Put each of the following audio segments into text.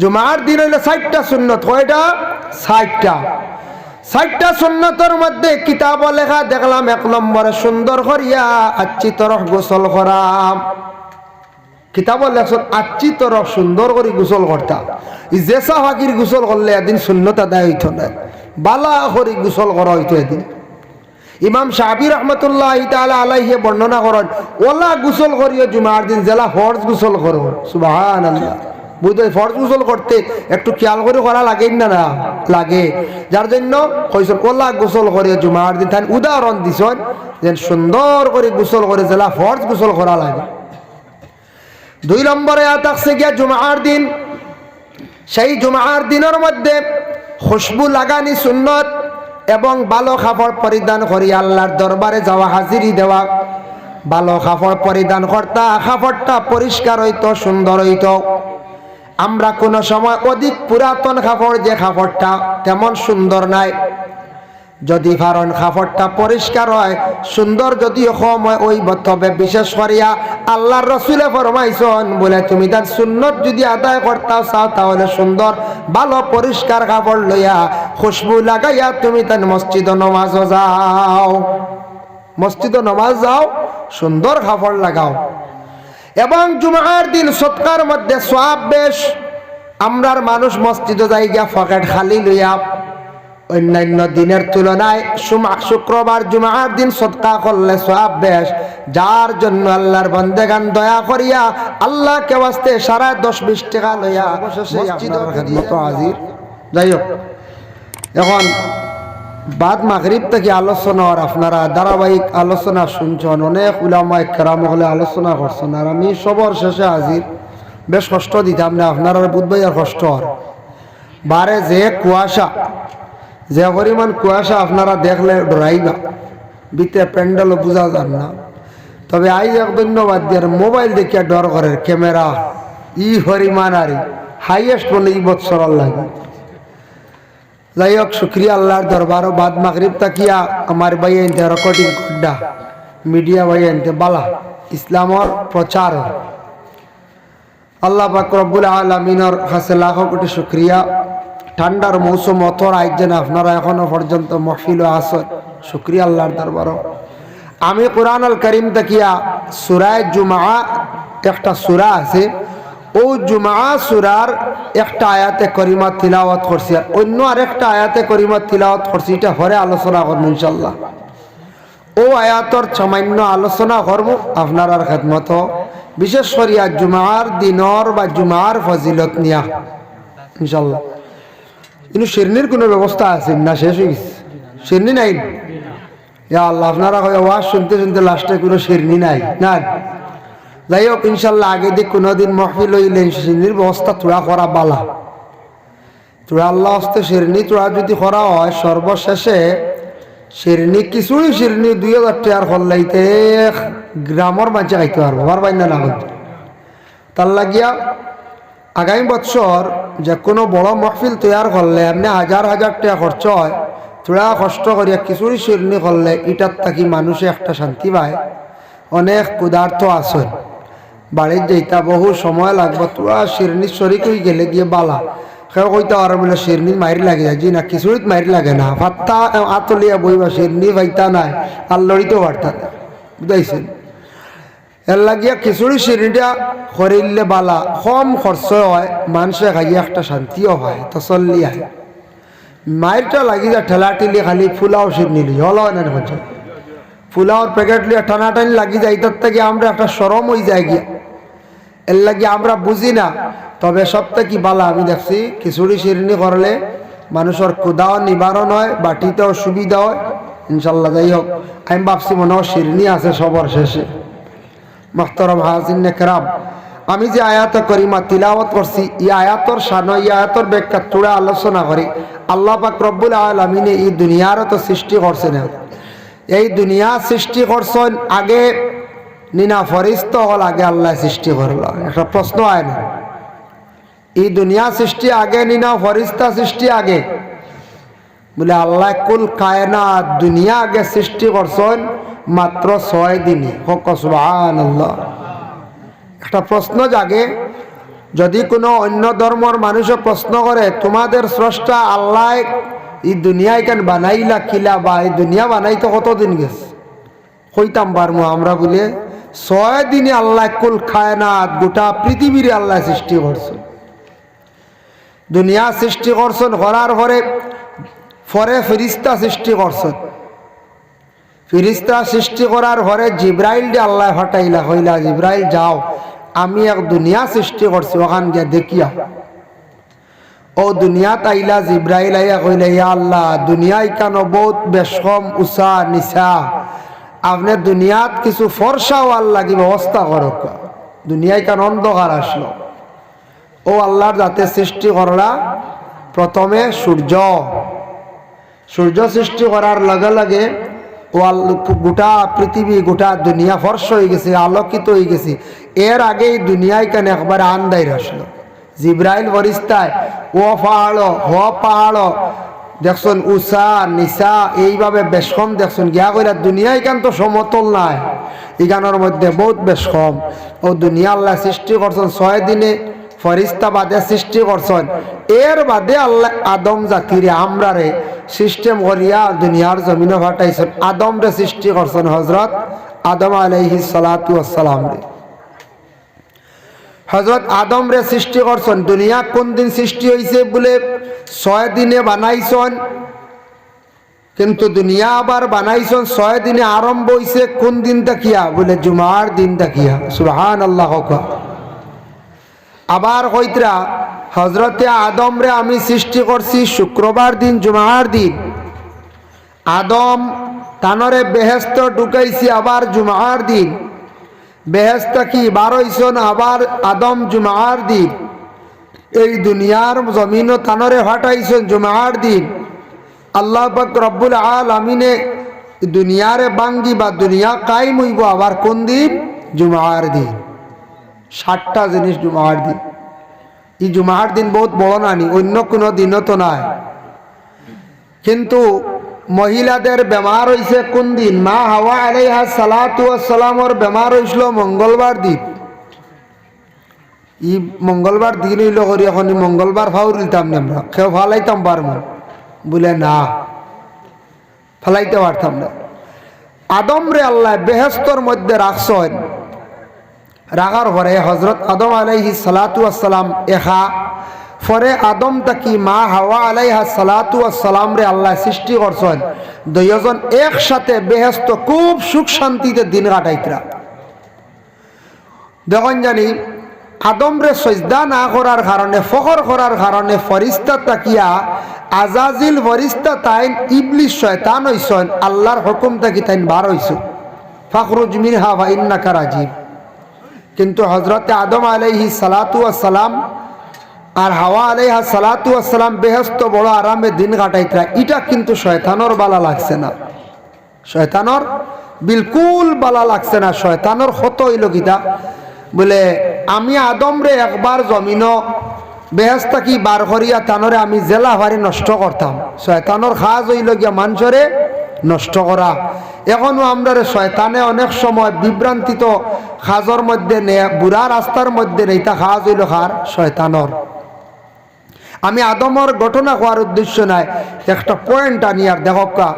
জুমার দিন হইলে 60টা সুন্নত। কয়টা? 60টা সুন্নতের মধ্যে কিতাব লেখা দেখলাম 1 নম্বরে সুন্দর করিয়া আচ্ছি তরফ গোসল করা। কিতাব লেখছেন আচ্ছি তরফ সুন্দর করে গোসল করতা। জেসা ফাঁকির গোসল করলে এদিন সুন্নত আদায় হইত না, বালা করে গোসল করা হইতো এদিন। ইমাম শাফি রহমতুল্লাহ তাআলা আলাইহি বর্ণনা করেন ওলা গোসল করিও জুমার দিন জেলা ফরজ গোসল করো। সুবহানাল্লাহ। বুঝতে ফরজ গোসল করতে একটু খেয়াল করে করা লাগে না? না লাগে। যার জন্য কইছেন ওলা গোসল করিও জুমার দিন। তাই উদাহরণ দিছেন যে সুন্দর করে গোসল করে জেলা ফরজ গোসল করা লাগে। 2 নম্বরে আতাকছে গিয়া জুমার দিন, সেই জুমার দিনের মধ্যে খুশবু লাগানি সুন্নত এবং ভালো কাপড় পরিধান করি আল্লাহর দরবারে যাওয়া, হাজিরি দেওয়া। ভালো কাপড় পরিধান করতা, কাপড়টা পরিষ্কার হইতো, সুন্দর হইতো। আমরা কোনো সময় অধিক পুরাতন কাপড় যে কাপড়টা তেমন সুন্দর নাই, যদি কারণ কাপড়টা পরিষ্কার হয় সুন্দর যদিও কম হয় ওই তবে বিশেষ করিয়া আল্লাহর রাসূলে ফরমাইছেন বলে তুমি তার সুন্নত যদি আদায় করতে চাও তাহলে সুন্দর ভালো পরিষ্কার কাপড় লইয়া খুশবু লাগাইয়া তুমি তার মসজিদে নামাজ যাও, মসজিদে নামাজ যাও, সুন্দর কাপড় লাগাও। এবং জুমার দিন সৎকার মধ্যে সওয়াব বেশ। আমরার মানুষ মসজিদে যাই গিয়া পকেট খালি লইয়া অন্যান্য দিনের তুলনায় শুক্রবার জুমার দিন সদকা করলে সওয়াব বেশ, যার জন্য আল্লাহর বান্দাগান দয়া করিয়া আল্লাহকে ওয়াস্তে সারা 10-20 টাকা লইয়া মসজিদের খিদমতে হাজির। যাই হোক, এখন বাদ মাগরিব থেকে আলোচনা আর আপনারা ধারাবাহিক আলোচনা শুনছেন, অনেক উলামায়ে কেরাম হলে আলোচনা করছেন, আর আমি সবর শেষে হাজির। বেশ কষ্ট দিতাম না আপনারা, বুধবাই আর কষ্ট আর বারে যে কুয়াশা, যে পরিমাণ কুয়াশা আপনারা দেখলে ডরাইবা, ভিতরে প্যান্ডেলও বোঝা যান না। তবে আইজ এক ধন্যবাদ দিয়ে মোবাইল দেখিয়া ডর করে ক্যামেরা ই পরিমাণ আর হাইয়েস্ট বলে এই বৎসর লাগে। যাই হোক, শুক্রিয়া আল্লাহর দরবারও বাদ মাগরিব তাকিয়া আমার ভাই আনতে রেকর্ডিং গড্ডা মিডিয়া ভাই আনতে বালা ইসলামর প্রচার। আল্লাহ পাক রব্বুল আলামিনের কাছে লাখো কোটি শুক্রিয়া। ঠান্ডার মৌসুম অথর আইজেন আপনারা এখনো পর্যন্ত মহফিল আসর, শুক্রিয়া আল্লাহর দরবারও। আমি কোরআন আল করিম তাকিয়া সূরা জুমআ একটা সূরা আছে, ও জুমআ সূরার একটা আয়াতে করিমা তিলাওয়াত করছি, আর অন্য আরেকটা আয়াতে করিমা তিলাওয়াত করছি, এটা পরে আলোচনা করব ইনশাআল্লাহ। ও আয়াতর সামান্য আলোচনা করব আপনার খেদমত, বিশেষ করিয়া জুমার দিনর বা জুমার ফজিলত নিয়া ইনশাআল্লাহ। কিন্তু শিরনির কোনো ব্যবস্থা আছে না? শেষ হয়ে গেছে, শিরনি নাই। ইয়া আল্লাহ, আপনারা ওয়াজ শুনতে শুনতে লাস্টে কোনো শিরনি নাই না। যাই হোক, ইনশাল্লাহ আগে দিয়ে কোনোদিন মহফিল হইলে শিরনির ব্যবস্থা তোরা করা বালা। তোরা আল্লাহ হস্তে শিরনি তোরা যদি করা হয়, সর্বশেষে শিরনি কিছুই শিরনি 2000 টাকার হল্লাইতে গ্রামের মাঝে খাইতে পারবো, পারবাই না? না হইতে তার লাগিয়া আগামী বছর যে কোনো বড় মহফিল তৈয়ার করলে এমনি 1000 টাকা খরচ হয়, তোরা কষ্ট করিয়া কিছুই শিরনি করলে এটার থাকি মানুষে একটা শান্তি পায়। অনেক ক্ষুধার্ত আছে, বাড়ির যেটা বহু সময় লাগবে, তোরা শিরনি শরিক হয়ে গেলে গিয়ে বালা কেউ কইতে আর বলে শিরনি মারি লাগে যায়, জি না, কিছুই মারি লাগে না, ভাতটা আতলিয়া বইবা শিরনি ভাইতা নাই আর লড়িতেও পারতা না, বুঝাইছেন? এর লাগিয়া খিচুড়ি শিরনিটা করিলে বালা, কম খরচ হয়, মানুষে খাইয়া একটা শান্তিও হয়, তসল্লি হয়। মায়েরটা লাগি যা ঠেলা ঠেলি খালি ফুলাও শিরনি লি হল হয় না, ফুলাওর প্যাকেট লিয়া টানাটানি লাগি যায়, এটার থেকে আমরা একটা সরম হয়ে যায় গিয়া, এর লাগে আমরা বুঝি না। তবে সবটা কি বালা আমি দেখছি খিচুড়ি শিরনি করলে মানুষের ক্ষুধাও নিবারণ হয়, বাটিতেও সুবিধা হয় ইনশাল্লাহ। যাই হোক, আমি ভাবছি মনে হয় শিরনি আছে সবর শেষে। মুহতারাম হাজিরিন কেরাম, আমি যে আয়াত করিমা তিলাওয়াত করছি, এই আয়াতর শান, এই আয়াতর ব্যাখ্যা তোরা আলোচনা করি। আল্লাহ পাক রব্বুল আলামিন এই দুনিয়ারও তো সৃষ্টি করছেন, এই দুনিয়া সৃষ্টি করছেন আগে নিনা ফরিস্তা হল, আগে আল্লাহ সৃষ্টি করল? একটা প্রশ্ন হয় না? এই দুনিয়া সৃষ্টি আগে নিনা ফরিস্তা সৃষ্টি আগে? বলে আল্লাহ কুল কায়নাত দুনিয়া আগে সৃষ্টি করছেন মাত্র 6 দিনে। সুবহানাল্লাহ। একটা প্রশ্ন জাগে, যদি কোনো অন্য ধর্মর মানুষও প্রশ্ন করে তোমাদের স্রষ্টা আল্লাহ এই দুনিয়ায় কেন বানাইলা কিলা, বা এই দুনিয়া বানাইতে কতদিন গেছে, কইতাম পারমু আমরা বলে 6 দিনে আল্লাহ কুল কায়নাত গোটা পৃথিবীর আল্লাহ সৃষ্টি করছেন। দুনিয়া সৃষ্টি করছেন, করার পরে ফেরেশতা সৃষ্টি করছেন। ফেরেশতা সৃষ্টি করার পরে জিব্রাইল দিয়ে আল্লাহ ফাটাইলা, হইলা জিব্রাইল যাও, আমি এক দুনিয়া সৃষ্টি করছি, ওখান গিয়ে দেখিয়া। ও দুনিয়া তাইলা, জিব্রাইল আইয়া কইলা ইয়া আল্লাহ দুনিয়ায় কেন বহুত বেশম উষা নিশা, আপনি দুনিয়াত কিছু ফর্সা ওয়াল লাগি ব্যবস্থা করক, দুনিয়ায় কেন অন্ধকার আসলো। ও আল্লাহর যাতে সৃষ্টি করলা প্রথমে সূর্য সৃষ্টি করার লগে লগে গোটা পৃথিবী গোটা দুনিয়া ফর্স হয়ে গেছে, আলোকিত হয়ে গেছে। এর আগেই দুনিয়ায় কেন একবার আন্দাইর আসলো। জিব্রাইল ফরিস্তায় ও পাহাড় দেখছেন, উষা নিশা এইভাবে বেশম দেখছেন, গিয়া কইরা দুনিয়ায় কেন তো সমতল নাই, এখানোর মধ্যে বহুত বেশম। ও দুনিয়া আল্লাহ সৃষ্টি করছেন 6 দিনে, ফরিস্তা বাদে সৃষ্টি করছেন। এর বাদে আল্লাহ আদম জাতিরে আমরারে সিস্টেম করিয়া দুনিয়ার জমিনে ফাটাইছেন। আদম রে সৃষ্টি করছেন, হজরত আদম আলাইহিস সালাতু ওয়াস সালাম রে, হজরত আদম রে সৃষ্টি করছেন। দুনিয়া কোন দিন সৃষ্টি হয়েছে বলে 6 দিনে বানাইছেন, কিন্তু দুনিয়া আবার বানাইছেন 6 দিনে আরম্ভ হয়েছে কোন দিন দেখিয়া বলে জুমার দিন দেখিয়া। সুবহানাল্লাহ। আবার কইতরা হজরতে আদম রে আমি সৃষ্টি করছি শুক্রবার দিন, জুমার দিন। আদম তানরে বেহেস্ত ঢুকাইছি আবার জুমার দিন, বেহেস্ত কি বারইছন আবার আদম জুমার দিন। এই দুনিয়ার জমিনও তানরে ফাটাইছেন জুমার দিন। আল্লাহ পাক রব্বুল আলামিনে দুনিয়ারে বাঙ্গি বা দুনিয়া কায়েম হইব আবার কোন দিন? জুমার দিন। 7টা জিনিস জুমার দিন। এই জুমার দিন বহুত বড় নানি, অন্য কোনো দিনও তো নাই। কিন্তু মহিলাদের বেমার হয়েছে কোন দিন? মা হাওয়া আলাইহা সালাতু ওয়াস সালামর বেমার হয়েছিল মঙ্গলবার দিন। ই মঙ্গলবার দিন হইল করি, এখন মঙ্গলবার ফাউর দিতাম না আমরা, কেউ ফালাইতাম পারবো বলে না, ফালাইতে পারতাম না। আদম রে আল্লাহ বেহেস্তর মধ্যে রাখছেন, রাখার পরে হজরত আদম আলাইহিস সালাতু ওয়াস সালাম একা পরে আদম তাকি মা হাওয়া আলাইহা সালাতু ওয়াস সালাম রে আল্লাহ সৃষ্টি করছেন। দুইজন একসাথে বেহেস্ত খুব সুখ শান্তিতে দিন কাটাইতরা। দেখুন জানি আদম রে সজদা না করার কারণে, ফখর করার কারণে ফরিস্তা তাকিয়া আজাজিল ফরিস্তা তাইন ইবলিস শয়তান হইছেন, আল্লাহর হুকুম তাকি তাইন বার হইছে, ফাখরুজ মিনহা ওয়া ইন্নাকা রাজিম। কিন্তু হজরতে আদম আলাইহিস সালাতু ওয়াস সালাম আর হাওয়া আলাইহা সালাতু ওয়াস সালাম বেহেস্ত বড় আরামে দিন কাটাইতরা। এটা কিন্তু শয়তানর বালা লাগছে না, শয়তানর বিলকুল বালা লাগছে না। শয়তানর ক্ষত হইল কিতা বলে, আমি আদম রে একবার জমিন বেহেস্তা কি বার করিয়া তানরে আমি জেলা ভারি নষ্ট করতাম। শয়তানর খাজ হইল গিয়া মানুষরে নষ্ট করা। এখনো আমরা শয়তানে অনেক সময় বিভ্রান্তিত খাজর মধ্যে নে, বুড়া রাস্তার মধ্যে নেইতা খাজ হইল খার শয়তানর। আমি আদমর ঘটনা হওয়ার উদ্দেশ্য নাই, একটা পয়েন্ট আনি আর দেখকা,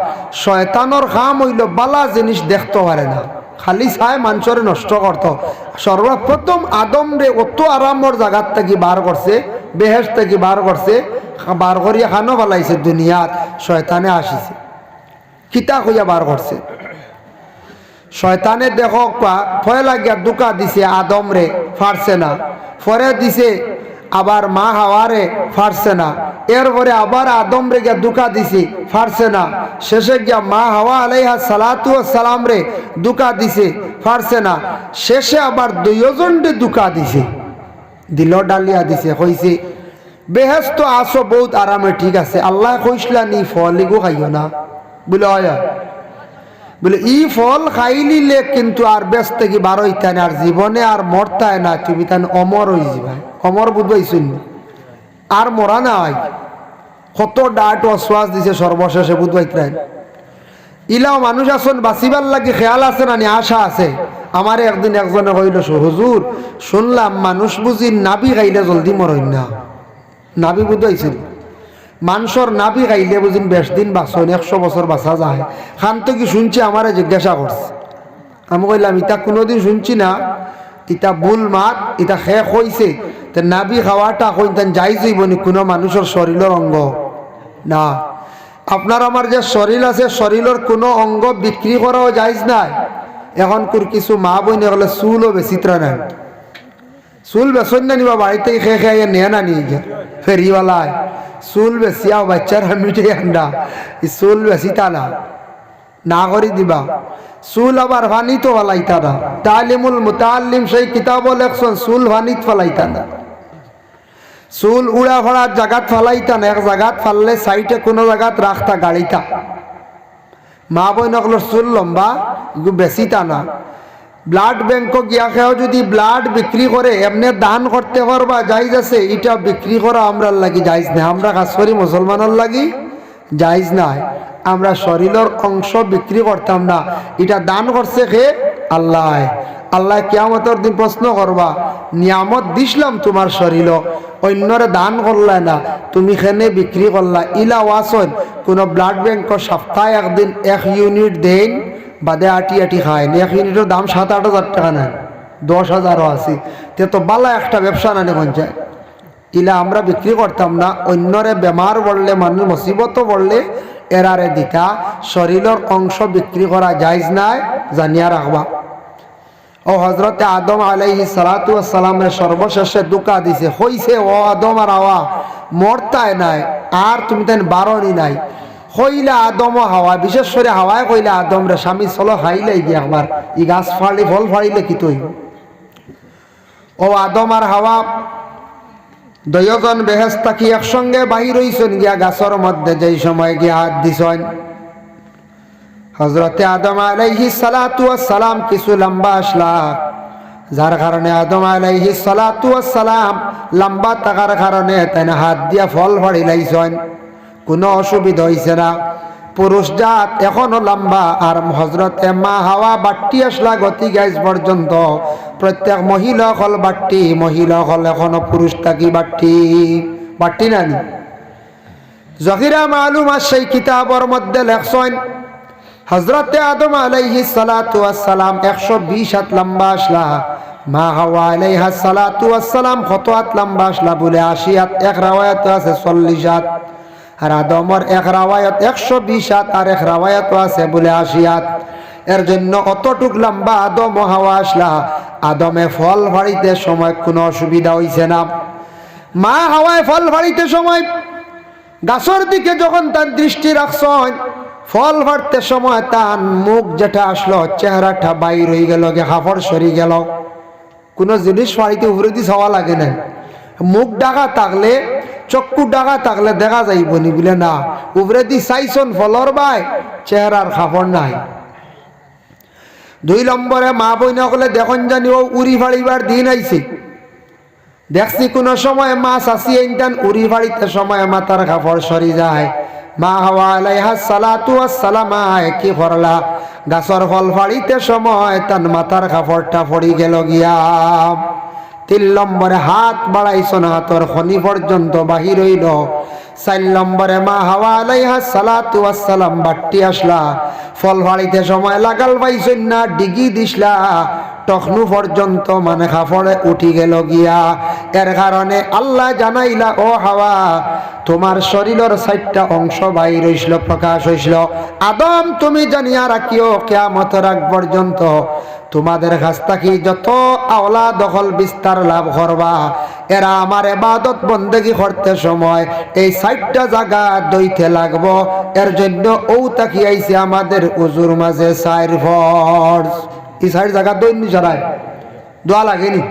শয়তানর খাম হইল বালা জিনিস দেখতে পারে না, খালি চাই মানুষরে নষ্ট করত। সর্বপ্রথম আদম রে অত আরামর জায়গার থেকে বার করছে, বেহেশত থেকে বার করছে, বার করিয়া খানো ফেলাইছে দুনিয়াত। শয়তানে আসিছে, কিতা কইয়া বার করছে। শয়তানে দেখো ভয় লাগিয়া দুকা দিছে আদম রে, ফারছে না। পরে দিছে আবার মা হাওয়ারে, ফারছে না। এরপরে আবার আদম রে গিয়া দুকা দিছে, ফারছে না। শেষে গিয়া মা হাওয়া আলাইহা সালাতু ওয়াস সালাম রে দুকা দিছে, ফারছে না। শেষে আবার দুইজন রে দুকা দিছে, দিল ডালিয়া দিছে, কইছে বেহেস্ত আসো বহুত আরামে, ঠিক আছে, আল্লাহ কইসলা নি ফল ইগো খাইও না বলে, হয় বলে ই ফল খাইলিলে কিন্তু আর ব্যস্ত কি বার হইতায় না, আর জীবনে আর মরতায় না, তুমি তাই অমর হয়ে যাবে। অমর বুঝবাইছুন আর মরা নাই, কত ডাট অশ্বাস দিছে সর্বশেষে বুঝবাইতাই। ইলাও মানুষ আসন বাঁচিবার লাগে খেয়াল আছে না, আশা আছে। আমার একদিন একজনে কইল, হুজুর শুনলাম মানুষ বুঝি নাবি খাইলে জলদি মরই না। নাবি বুঝাইছিল মানুষের নাবি খাইলে বুঝিন বেশ দিন বাঁচন, 100 বছর বাঁচা যায়। খান তো কি শুনছি আমারে জিজ্ঞাসা করছে। আমি কইলাম ইটা কোনোদিন শুনছি না, ইটা ভুল মাত, ইটা শেষ হয়েছে। তো নাবি খাওয়াটা কইতেন যাই যাইবনি কোনো মানুষের শরীরের অঙ্গ না। আপনার আমার যে শরীর আছে, শরীরের কোনো অঙ্গ বিক্রি করাও যাইজ নাই। এখন কিছু মা বইনে গেলে চুলও বেচিত্রা নেন, চুল বেচন না নিবা বাড়িতে খেয়ে খেয়ে নিয়ে না নিয়ে গিয়া ফেরিওয়ালায় চুল বেচিয়াও বাচ্চার মিঠে আন্ডা, চুল বেচিতা না করে দিবা। চুল আবার ভানিত ফেলাইতা না। তালিমুল মুতাল্লিম সেই কিতাব লেখছেন চুল ভানিত ফেলাইতা না, চুল উড়া ফড়ার জায়গাত ফেলাইতা না। এক জায়গাত ফাললে সাইডে কোনো জায়গাত রাখতা গাড়িতা। মা বই নকলের চুল লম্বা বেচিতা না। ব্লাড ব্যাংক গিয়া খেয়েও যদি ব্লাড বিক্রি করে এমনি দান করতে পারবা জাইজ আছে, এটা বিক্রি করা আমরা লাগি জাইজ নাই। আমরা কাজ করি মুসলমানের লাগি জাইজ নাই। আমরা শরীরের অংশ বিক্রি করতাম না, এটা দান করছে কে? আল্লাহ। আল্লাহ কিয়ামতের দিন প্রশ্ন করবা, নিয়ামত দিছিলাম তোমার শরীর, অন্যরে দান করলা না, তুমি খেনে বিক্রি করলা। ইলা ওয়াসন কোন ব্লাড ব্যাংক সপ্তাহে একদিন 1 ইউনিট দেন বাদে আটি আটি খায়। 1 ইউনিটের দাম 7-8 হাজার টাকা নেন, 10,000ও আছে। তে তো বালা একটা ব্যবসা নানি পঞ্চায়েত। ইলা আমরা বিক্রি করতাম না। অন্যরে বেমার বললে, মানুষ মুসিবত বললে এরারে দিতা। শরীরের অংশ বিক্রি করা জায়েজ নাই, জানিয়া রাখবা। ও হজরতে আদম আলাইহিস সালাতু ওয়াস সালামের সর্বশেষে দুকা দিছে, হইছে ও আদম আর হাওয়া মরতায় নাই, আর তুমি তাই বারণই নাই। কইলা আদম ও হাওয়া, বিশেষ করে হাওয়ায় কইলা আদম রে, স্বামী চলো খাইলে গিয়ে একবার ই গাছ ফাড়ি ফল ফাড়িলে কি তৈব। ও আদম আর হাওয়া দুইজন বেহেশত থাকি একসঙ্গে বাহির হইছেন গিয়া গাছের মধ্যে। যেই সময় গিয়া হাত দিছেন, হযরতে আদম আলাইহিস সালাতু ওয়াস সালাম কিছু লম্বা আসলা, যার কারণে আদম আলাইহিস সালাতু ওয়াস সালাম লম্বা থাকার কারণে তাই হাত দিয়া ফল ফাড়ি লাইছেন, কোনো অসুবিধা হইছে না। পুরুষ জাত এখনো লম্বা, আর হযরতে মা হাওয়া বাট্টি আসলা গতি গাইজ পর্যন্ত। প্রত্যেক মহিলা হল বাট্টি, মহিলা হল এখনো পুরুষ থাকি বাট্টি, বাট্টি নানি। জহিরা মালুম আর সেই কিতাবর মধ্যে লেখছেন হযরতে আদম আলাইহিস সালাতু ওয়াস সালাম 120 হাত লম্বা আসলা, মা হাওয়া আলাইহাস সালাতু ওয়াস সালাম কত হাত লম্বা আসলা বলে 80 হাত। এক রাওয়ায়াত আছে 40 হাত, আর আদমর এক রাওয়ায়াত 120 হাত, আর এক রাওয়ায়াত আছে বলে 80 হাত। এর জন্য অতটুক লম্বা আদম ও হাওয়া আসলা। আদমে ফল ফাড়িতে সময় কোনো অসুবিধা হইছে না। মা হাওয়ায় ফল ফাড়িতে সময় গাছের দিকে যখন তার দৃষ্টি রাখছেন, ফল ফাড়তে সময় তার মুখ যেটা আসলো, চেহারাটা বাইর হয়ে গেল, হাফড় সরি গেল। কোনো জিনিস ফাড়িতে উপরে দিয়ে ছাওয়া লাগে না। মুখ ডাকা থাকলে, চক্ষু ডাকা থাকলে দেখা যাইব নি বলে না, উপরে দি চাইছন ফলর বাই চেহারার খাফড় নাই। 2 নম্বরে মা বই নকলে দেখুন জানি ও উড়ি ফাড়িবার দিন আইছে। দেখছি কোনো সময় মাছ আসি এইটান উড়ি ফাড়িতে সময় মাথার খাফড় সরি যায়। মা হাওয়া আলাইহাস সালাতু ওয়াস সালাম কি করলা, গাছর ফল ফাড়িতে সময় তার মাথার খাফড়টা পড়ি গেল গিয়া। 3 নম্বরে হাত বাড়াইছন, হাতর খনি পর্যন্ত বাহির হইল। 4 নম্বরে মা হাওয়া আলাইহাস সালাতু ওয়াস সালাম বাট্টি আসলা, ফল ফাড়িতে সময় লাগাল পাইছেন না, ডিগি দিসলা টখনু পর্যন্ত মানে খাফড়ে উঠি গেল গিয়া। এর কারণে আল্লাহ জানাইলা, ও হাওয়া তোমার শরীরের 4টা অংশ বাইর হইছিল, প্রকাশ হইছিল। আদম তুমি জানিয়া রাখিও, কিয়ামতের আগ পর্যন্ত তোমাদের কাছ থেকে যত আওলা দখল বিস্তার লাভ করবা, এরা আমার ইবাদত বন্দেগী করতে সময় এই 4টা জায়গা দইতে লাগবো। এর জন্য ও তাকি আইছে আমাদের উজুর মাঝে 4 ফরজ। এই 4 জায়গা দৈন্য ছাড়ায় দোয়া লাগেনি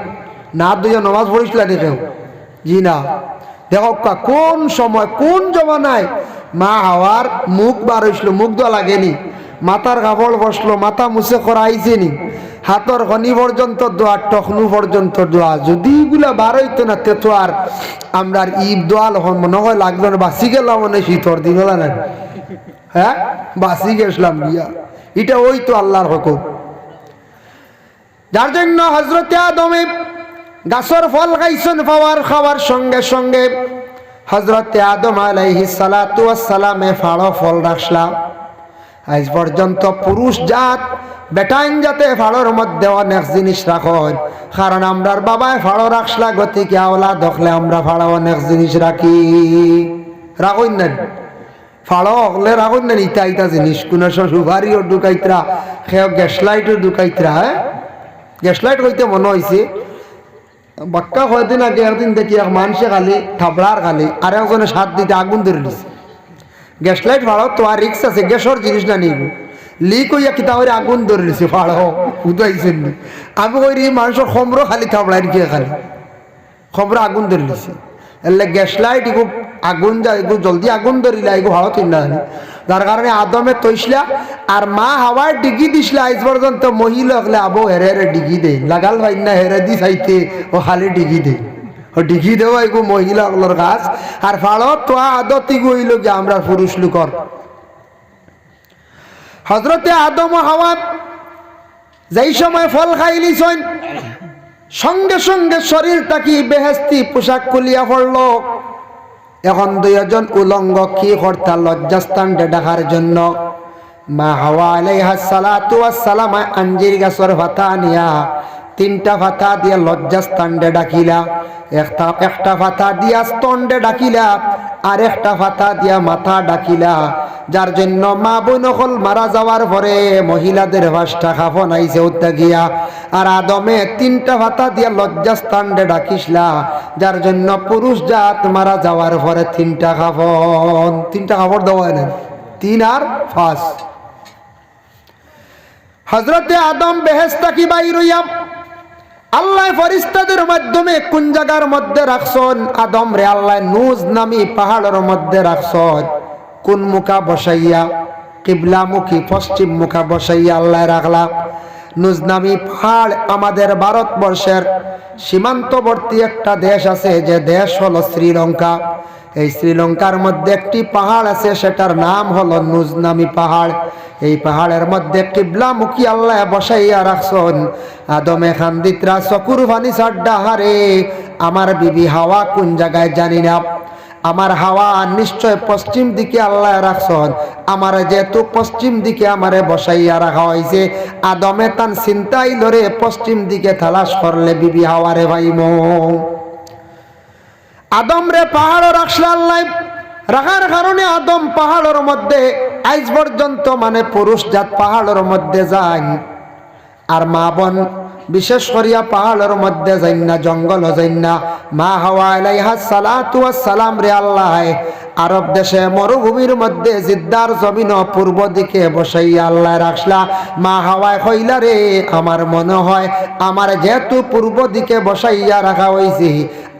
না, দুইজন নামাজ পড়িছিল দেখেও জি না। দেখো কোন সময় কোন জমানায় মা হাওয়ার মুখ বার হইছিল, মুখ দোয়া লাগেনি, মাথার কাপড় বসলো, মাথা মুছে করা আইছে নি, হাতর খনি পর্যন্ত দোয়া, টখনু পর্যন্ত দোয়া। যদি এগুলা বার হইতো না তে তো আর আমরা ঈদ দোয়া মনে হয় লাগলো না, বাঁচি গেলাম মানে শীতর দিন হলো না, হ্যাঁ বাঁচি গেছিলাম গিয়া। এটা ওই তো আল্লাহর হুকুম। যার জন্য হযরতে আদমে গাছর ফল খাইছেন, খাওয়ার সঙ্গে সঙ্গে হযরতে আদম আলাইহিস সালাতু ওয়াস সালামে ফল রাখলা। আজ পর্যন্ত পুরুষ জাত বেটাইন যাতে ফাড়োর মধ্যে অনেক জিনিস রাখেন, কারণ আমরার বাবায় ফাড়ো রাখলা, গতিকে আওলা দখলে আমরা ফাড়ো অনেক জিনিস রাখি। রাখুন না ফাড়ো হলে রাখুন না ইটা ইটা জিনিস, কোন সুপারিও ঢুকাইতরা, সেও গ্যাস লাইটও ঢুকাইতরা। হ্যাঁ, গ্যাস লাইট হইতে মনে হয়েছে বাক্কা কয়েকদিন আগে একদিন দেখি এক মানুষে খালি থাবড়ার খালি আর একজনে সাত দিতে আগুন ধরে দিছে। গ্যাস লাইট ফাড়ো তো আর রিক্স আছে, গ্যাসের জিনিস না নিব লিক হইয়া কিতা করে আগুন ধরে দিছে ফাড়ো উদাইছেন নি। আমি কই মানুষের খমরও খালি থাবড়াই গিয়ে খালি খবর আগুন ধরে দিছে। এলে গ্যাস লাইট এগু আগুন যায়, এগু জলদি আগুন ধরিলা, এগু ভালো তিন না, যার কারণে আদমে তৈসলা আর মা হাওয়ায় ডিগি দিসলা। আজ পর্যন্ত মহিলা হলে আবো হেরে হেরে ডিগি দেয়, লাগাল ভাই না হেরে দি চাইতে ও খালি ডিগি দেয়, ও ডিগি দেওয়া এগু মহিলা হলোর কাজ। আর ফাড়ো তো আদতি গইল কি আমরা পুরুষ লোকর। হযরতে আদম ও হাওয়া যেই সময় ফল খাইলিছেন, সঙ্গে সঙ্গে শরীরটা কি বেহেস্তি পোশাক খুলিয়া পড়ল। এখন দুইজন উলঙ্গ কি করতা লজ্জাস্থান দেখার জন্য মা হাওয়া আলাইহিস সালাতু ওয়াস সালাম আঞ্জির গাছের পাতা নিয়া তিনটা পাতা দিয়া লজ্জাস্থান ডাকিলা। একটা পাতা দিয়া স্তন্ডে ডাকিলা, আর একটা পাতা দিয়া মাথা ডাকিলা। যার জন্য মা বোন হল মারা যাওয়ার পরে মহিলাদের ভাষটা খাফন আইছে উদ্যা গিয়া, আর আদমে তিনটা পাতা দিয়া লজ্জাস্থান ডাকিসলা। যার জন্য পুরুষ জাত মারা যাওয়ার পরে তিনটা খাফন দেওয়া নেন, 3 আর 5। হযরতে আদম বেহেশত কি বাইর হইয়া আল্লাহ ফেরেশতাদের মাধ্যমে কোন জায়গার মধ্যে রাখছেন আদম রে, আল্লাহ নুজ নামি পাহাড়ের মধ্যে রাখছেন। কোন মুখা বসাইয়া কিবলামুখী পশ্চিম মুখা বসাইয়া আল্লাহ রাখলা। নুজ নামি পাহাড় আমাদের ভারতবর্ষের সীমান্তবর্তী একটা দেশ আছে, যে দেশ হলো শ্রীলঙ্কা। এই শ্রীলঙ্কার মধ্যে একটি পাহাড় আছে, সেটার নাম হলো নুজ নামি পাহাড়। এই পাহাড়ের মধ্যে কিবলামুখী আল্লাহ বসাইয়া রাখছেন। আদমে খান্দিতরা চকুর পানি সাড্ডা হারে আমার বিবি হাওয়া কোন জায়গায় জানি না, আমার হাওয়া নিশ্চয় পশ্চিম দিকে আল্লাহ রাখছেন। আমার যেহেতু পশ্চিম দিকে আমারে বসাইয়া রাখা হয়েছে, আদমে তান চিন্তাই ধরে পশ্চিম দিকে তালাশ করলে বিবি হাওয়ারে ভাইমো। আদম রে পাহাড় রাখছিল আল্লাহ, রাখার কারণে আদম পাহাড়ের মধ্যে আজ পর্যন্ত মানে পুরুষ জাত পাহাড়ের মধ্যে যায়। আর মা বোন বিশেষ করিয়া পাহাড়ের মধ্যে যাই না, জঙ্গল যাই না। মা হাওয়া আলাইহিস সালাতু ওয়াস সালাম রে আল্লাহ আরব দেশে মরুভূমির মধ্যে জিদ্দার জমিন পূর্ব দিকে বসাইয়া আল্লাহ রাখলা। মা হাওয়ায় কইলা রে আমার মনে হয় আমার যেহেতু পূর্ব দিকে বসাইয়া রাখা হয়েছে,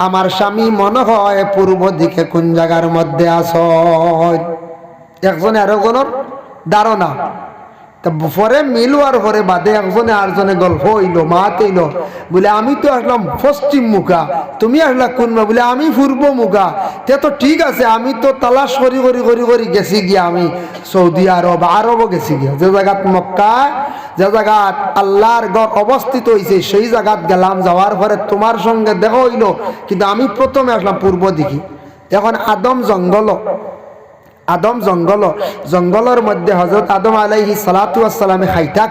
আমার স্বামী মনে হয় পূর্ব দিকে কোন জায়গার মধ্যে আস। একজনে আরেকজনের ধারণা পরে মিলুয়ার পরে বাদে একজনে আরেকজনে গল্প হইল, মাত হইল বলে আমি তো আসলাম পশ্চিম মুখা, তুমি আসলা কোন বলে আমি পূর্ব মুখা। তে তো ঠিক আছে, আমি তো তালাশ করি করি করি করি গেছি গিয়া আমি সৌদি আরবও গেছি গিয়া, যে জায়গাত মক্কা যে জায়গাত আল্লাহর ঘর অবস্থিত হয়েছে সেই জায়গাত গেলাম। যাওয়ার পরে তোমার সঙ্গে দেখা হইল, কিন্তু আমি প্রথমে আসলাম পূর্ব দিকে। এখন আদম জঙ্গলের মধ্যে হযরত আদম আলাইহিস সালাতু ওয়াস সালামে খাইতা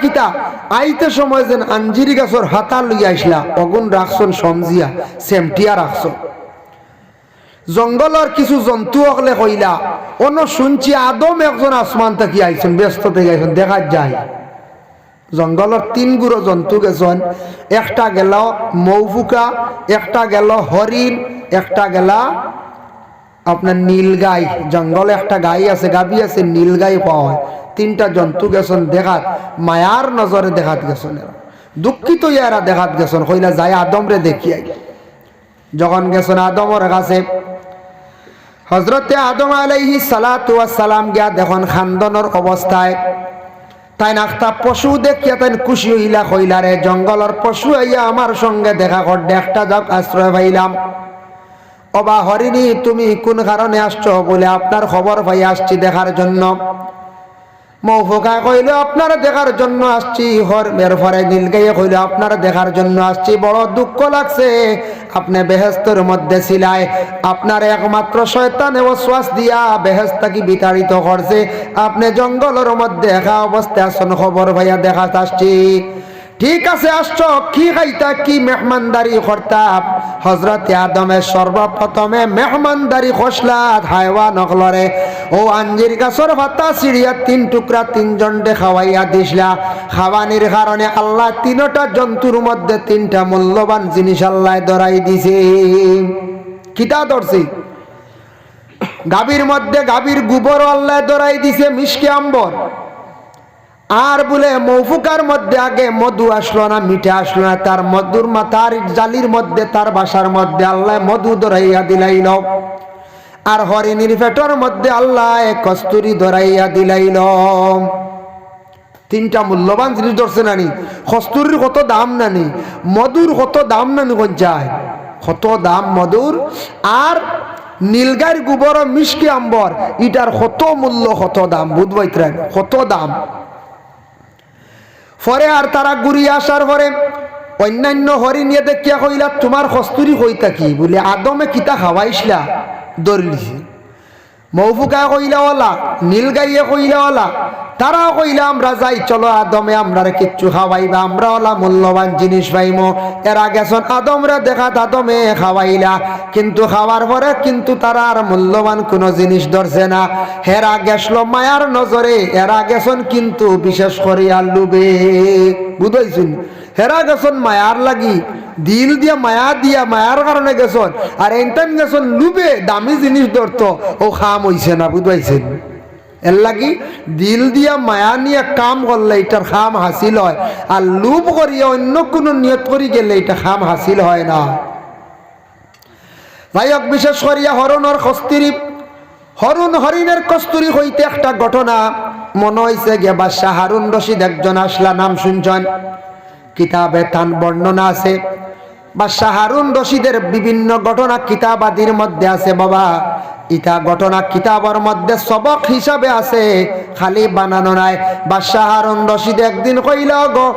কিতা আইতে সময় যেন আঞ্জিরি গাছের হাতা লইয়া আইসলা, অগুন রাখছন সমজিয়া সেমটিয়া রাখছন। জঙ্গলের কিছু জন্তু হলে কইলা অন্য শুনছি আদম একজন আসমান থেকে আইছেন, ব্যস্ত থেকে আইছেন, দেখা যায় জঙ্গলের 3 গুড়ো জন্তু গেছেন। একটা গেল মৌফুকা, একটা গেল হরিণ, একটা গেলা আপনার নীল গাই। জঙ্গলে একটা গাই আছে, গাবি আছে, নীল গাই পাওয়া হয়। 3টা জন্তু গেছেন দেখাত, মায়ার নজরে দেখাত গেছেন। এরা দুঃখিত এরা দেখাত গেছেন, কইলা যাই আদম রে দেখি আই। যখন গেছেন আদমর কাছে, হযরতে আদম আলাইহিস সালাতু ওয়াস সালাম গিয়া দেখুন খান্দনের অবস্থায়। তাই নাখতা পশু দেখিয়া তাই খুশি হইলা, কইলা রে জঙ্গলের পশু আইয়া আমার সঙ্গে দেখা করতে একটা যাক আশ্রয় পাইলাম। অবা হরিণী তুমি কোন কারণে আসছো? বলে আপনার খবর পাই আসছি দেখার জন্য। মৌফুকা কইল আপনারা দেখার জন্য আসছি, এরপরে নীলগাইয়ে কইল আপনারা দেখার জন্য আসছি, বড় দুঃখ লাগছে আপনি বেহেশতের মধ্যে ছিলাই, আপনার একমাত্র শয়তানে ওয়াসওয়াস দিয়া বেহেশত কি বিতাড়িত করছে, আপনি জঙ্গলের মধ্যে একা অবস্থায় আছেন, খবর ভাইয়া দেখা আসছি। ঠিক আছে আসছো, কি খাইতা, কি মেহমানদারি করতাম? হযরতে আদমের সর্বপ্রথমে মেহমানদারি খসলাত হায়ওয়ান নকলরে ও আঞ্জির গাছর পাতা সিঁড়িয়া 3 টুকরা 3 জনকে খাওয়াইয়া দিসলা। খাওয়ানির কারণে আল্লাহ 3টা জন্তুর মধ্যে 3টা মূল্যবান জিনিস আল্লাহ ধরাই দিছে। কিতা ধরছি? গাভীর মধ্যে গাভীর গোবর আল্লাহ ধরাই দিছে, মিষ্টি আম্বর। আর বলে মৌফুকার মধ্যে আগে মধু আসলো না, মিঠা আসলো না, তার মধুর মাথার জালির মধ্যে তার বাসার মধ্যে আল্লাহ মধু ধরাইয়া দিলাইল। আর হরিণীর পেটের মধ্যে আল্লাহ কস্তুরি ধরাইয়া দিলাইল। 3টা মূল্যবান জিনিস ধরছে নানি। কস্তুরির কত দাম নানি, মধুর কত দাম নানি, কোন যায় কত দাম মধুর। আর নীলগাইর গোবর মিষ্টি আম্বর, ইটার কত মূল্য, কত দাম, বুঝবাইত্রেন কত দাম। পরে আর তারা ঘুরিয়ে আসার পরে অন্যান্য হরিণিয়ে দেখিয়া কইলা তোমার কস্তুরি কইতা কি? বলে আদমে কিতা খাওয়াইছিলা ধরলিছি। মৌফুকা কইলা ওলা, নীলগাইয়ে কইলা ওলা, তারাও কইলা আমরা যাই, চলো আদমে আমরা কিচ্ছু খাওয়াইবা, আমরা ওলা মূল্যবান জিনিস পাইমো। এরা গেছন আদমরা দেখাত আদমে খাওয়াইলা, কিন্তু খাওয়ার পরে কিন্তু তারা আর মূল্যবান কোনো জিনিস ধরছে না। হেরা গেছিল মায়ার নজরে, এরা গেছন কিন্তু বিশেষ করিয়া লুবে, বুঝাইছুন? হেরা গেছন মায়ার লাগি, দিল দিয়া মায়া দিয়া মায়ার কারণে গেছন, আর এনটান গেছন লুবে দামি জিনিস ধরতো, ও খাম হইছে না, বুঝাইছেন? এর লাগি দিল দিয়া মায়া নিয়ে কাম করলে এটার খাম হাসিল হয়, আর লুপ করিয়া অন্য কোনো নিয়ত করি গেলে এটা খাম হাসিল হয় না। যাই হোক, বিশেষ করিয়া হরণের কস্তুরি, হরিণের কস্তুরি হইতে একটা ঘটনা মনে হয়েছে গে বাদশাহ হারুন রশিদ একজন আসলা, নাম শুনছেন, কিতাবে তান বর্ণনা আছে। বাদশাহ হারুন রশিদের বিভিন্ন ঘটনা কিতাবাদির মধ্যে আছে বাবা। ইটা ঘটনা কিতাবের মধ্যে সবক হিসাবে আছে, খালি বানানো নাই। বাদশাহ হারুন রশিদ একদিন কইলা গো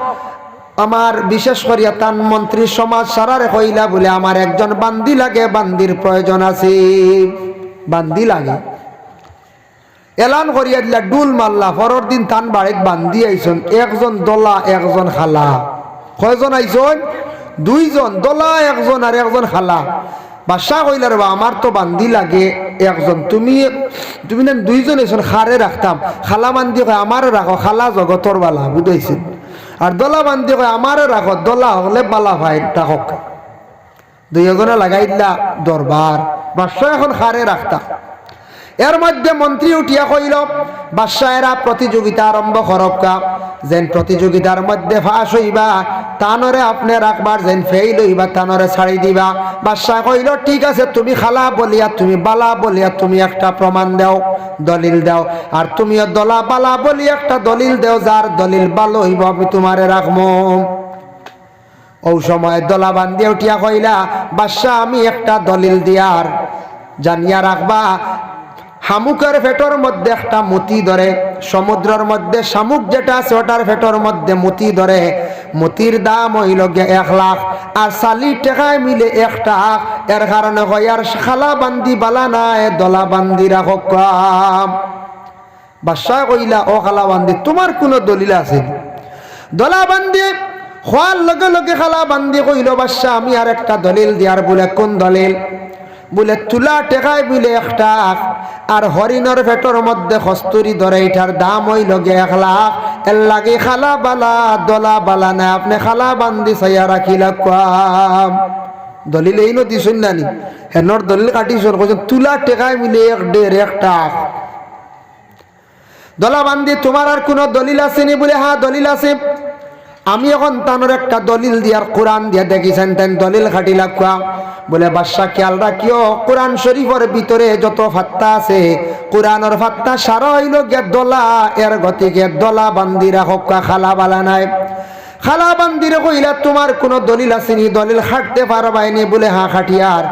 আমার বিশেষ করিয়া তান মন্ত্রী সমাজ সারারে কইলা বলে আমার একজন বান্দি লাগে, বান্দির প্রয়োজন আছে, বান্দি লাগে। এলান করিয়া দিলা, ডুল মারলা। পরের দিন তান বাড়িত বান্দি আইসন, একজন দলা একজন খালা। কয়জন আইসন? 2 জন, দলা একজন আর একজন খালা। বাদশাহ কইলা রে আমার তো বান্দি লাগে একজন, তুমি না 2 জন আইসন, খারে রাখতাম। খালা বান্দি কয় আমারে রাখো, খালা জগতর বালা, বুঝাইছেন? আর দলা বান্দি কয় আমারে রাখো, দলা হলে বালা ভাই রাখক। 2 জনে লাগাই দিলা দরবার। বাদশাহ এখন খারে রাখতাম। এর মধ্যে মন্ত্রী উঠিয়া কইল বাদশাহেরা প্রতিযোগিতা আরম্ভ করবকা, যেন প্রতিযোগিতার মধ্যে ফাঁস হইবা তানরে আপনি রাখবার, যেন ফেইল হইবা তানরে ছাড়ি দিবা। বাদশাহ কইল ঠিক আছে, তুমি খালা বলিয়া তুমি বালা বলিয়া তুমি একটা প্রমাণ দাও, দলিল দাও, আর তুমিও দলা বালা বলি একটা দলিল দাও, যার দলিল ভালো হইব আমি তোমারে রাখবো। ও সময় দলা বান্ধিয়া উঠিয়া কইলা বাদশাহ আমি একটা দলিল দিয়ার জানিয়া রাখবা, শামুকের পেটের মধ্যে একটা মতি ধরে, সমুদ্রের মধ্যে শামুক যেটা আছে ওটার পেটের মধ্যে মতি ধরে, মতির দাম হইল 1 লাখ, আর 40 টাকায় মিলে 1 টাকা। এর কারণে হয় আর খালা বান্দি বালা নাই, দলা বান্দি রাখো কাম। বাদশাহ কইলা ও খালা বান্দি তোমার কোনো দলিল আছে? দলা বান্দি হওয়ার লগে লগে খালা বান্দি কইল বাদশাহ আমি আর একটা দলিল দিয়ার। বলে কোন দলিল? বলে তুলা টেকায় বিলে 1 টাকা, আর হরিণের পেটের মধ্যে কস্তুরি ধরে, এটার দাম হইল 1 লাখ। এর লাগে খালা বালা দলা বালা না, আপনি খালা বান্দি চাইয়া রাখিলা কাম। দলিল এই নদী শুনলানি, হেনর দলিল কাটিছন, কইছেন তুলা টেকায় মিলে 1.5 টাকা। দলা বান্দি তোমার আর কোনো দলিল আসেনি? বলে হ্যাঁ দলিল আছে। আমি এখন তানোর একটা দলিল দিয়ার কোরআন দিয়া দেখিছেন, তেন দলিল খাটি লাগা। বলে বাদশাহ খেয়াল রাখিও, কোরআন শরীফের ভিতরে যত ফাত্তা আছে কোরআনের ফাত্তা সারা হইল গে দলা, এর গতিকে দলা বান্দিরা হক্কা খালা বালা নাই। খালা বান্দিরে কইলা তোমার কোনো দলিল আসেনি? দলিল খাটতে পারবাইনি? বলে হ্যাঁ খাটিয়ার।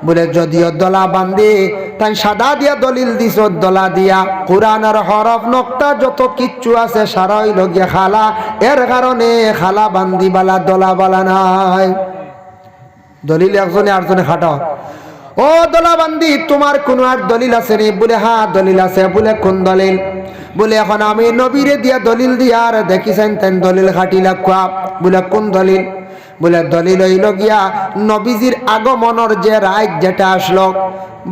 বলে যদিও দলা বান্ধি তাই সাদা দিয়া দলিল দিছ দলা দিয়া কোরআনের হরফ নক্তা যত কিচ্ছু আছে সারা হইল গিয়া খালা, এর কারণে খালা বান্দি বালা দলা বালা নাই। দলিল একজনে আরেকজনে খাটাও, ও দলা বান্দি তোমার কোন আর দলিল আছে নি? বলে হ্যাঁ দলিল আছে। বলে কোন দলিল? বলে এখন আমি নবীরে দিয়া দলিল দিয়া আর দেখিছেন তেন দলিল খাটিলা কোয়া। বলে কোন দলিল? বলে দলিল হইল গিয়া নবীজির আগমনের যে রাত যেটা আসলো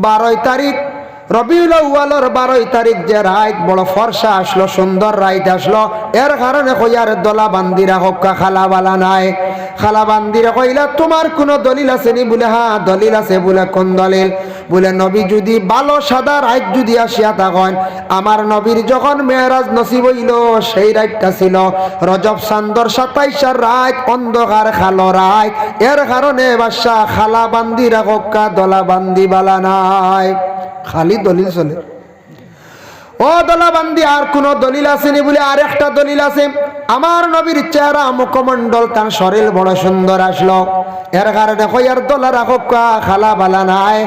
12 তারিখ রবিউল আউয়ালের 12 তারিখ যে রাত বড় ফর্সা আসলো, সুন্দর রাত আসলো, এর কারণে কইয়ার দলা বান্দিরা হক্কা খালা বালা নাই। খালা বান্দিরা কইলা তোমার কোন দলিল আছে নি? বলে হ্যাঁ দলিল আছে। বলে কোন দলিল? বলে নবী যদি ভালো সাদা রাত যদি আসিয়া থাকেন, আমার নবীর যখন মেরাজ নসিব হইল সেই রাতটা ছিল রজব চান্দর 27 রাত, অন্ধকার খালো রাত, এর কারণে বাদশা খালা বান্দিরা হক্কা দলা বান্দি বালা নাই। খালি দলিল চলে। ও দলা বান্দি আর কোন দলিল আসেনি? বলে আর একটা দলিল আছে, আমার নবীর চেহারা মুখমণ্ডল তার শরীর বড় সুন্দর আসলো, এর কারণে কইয়ার দলা রাখো খালা বালা নাই।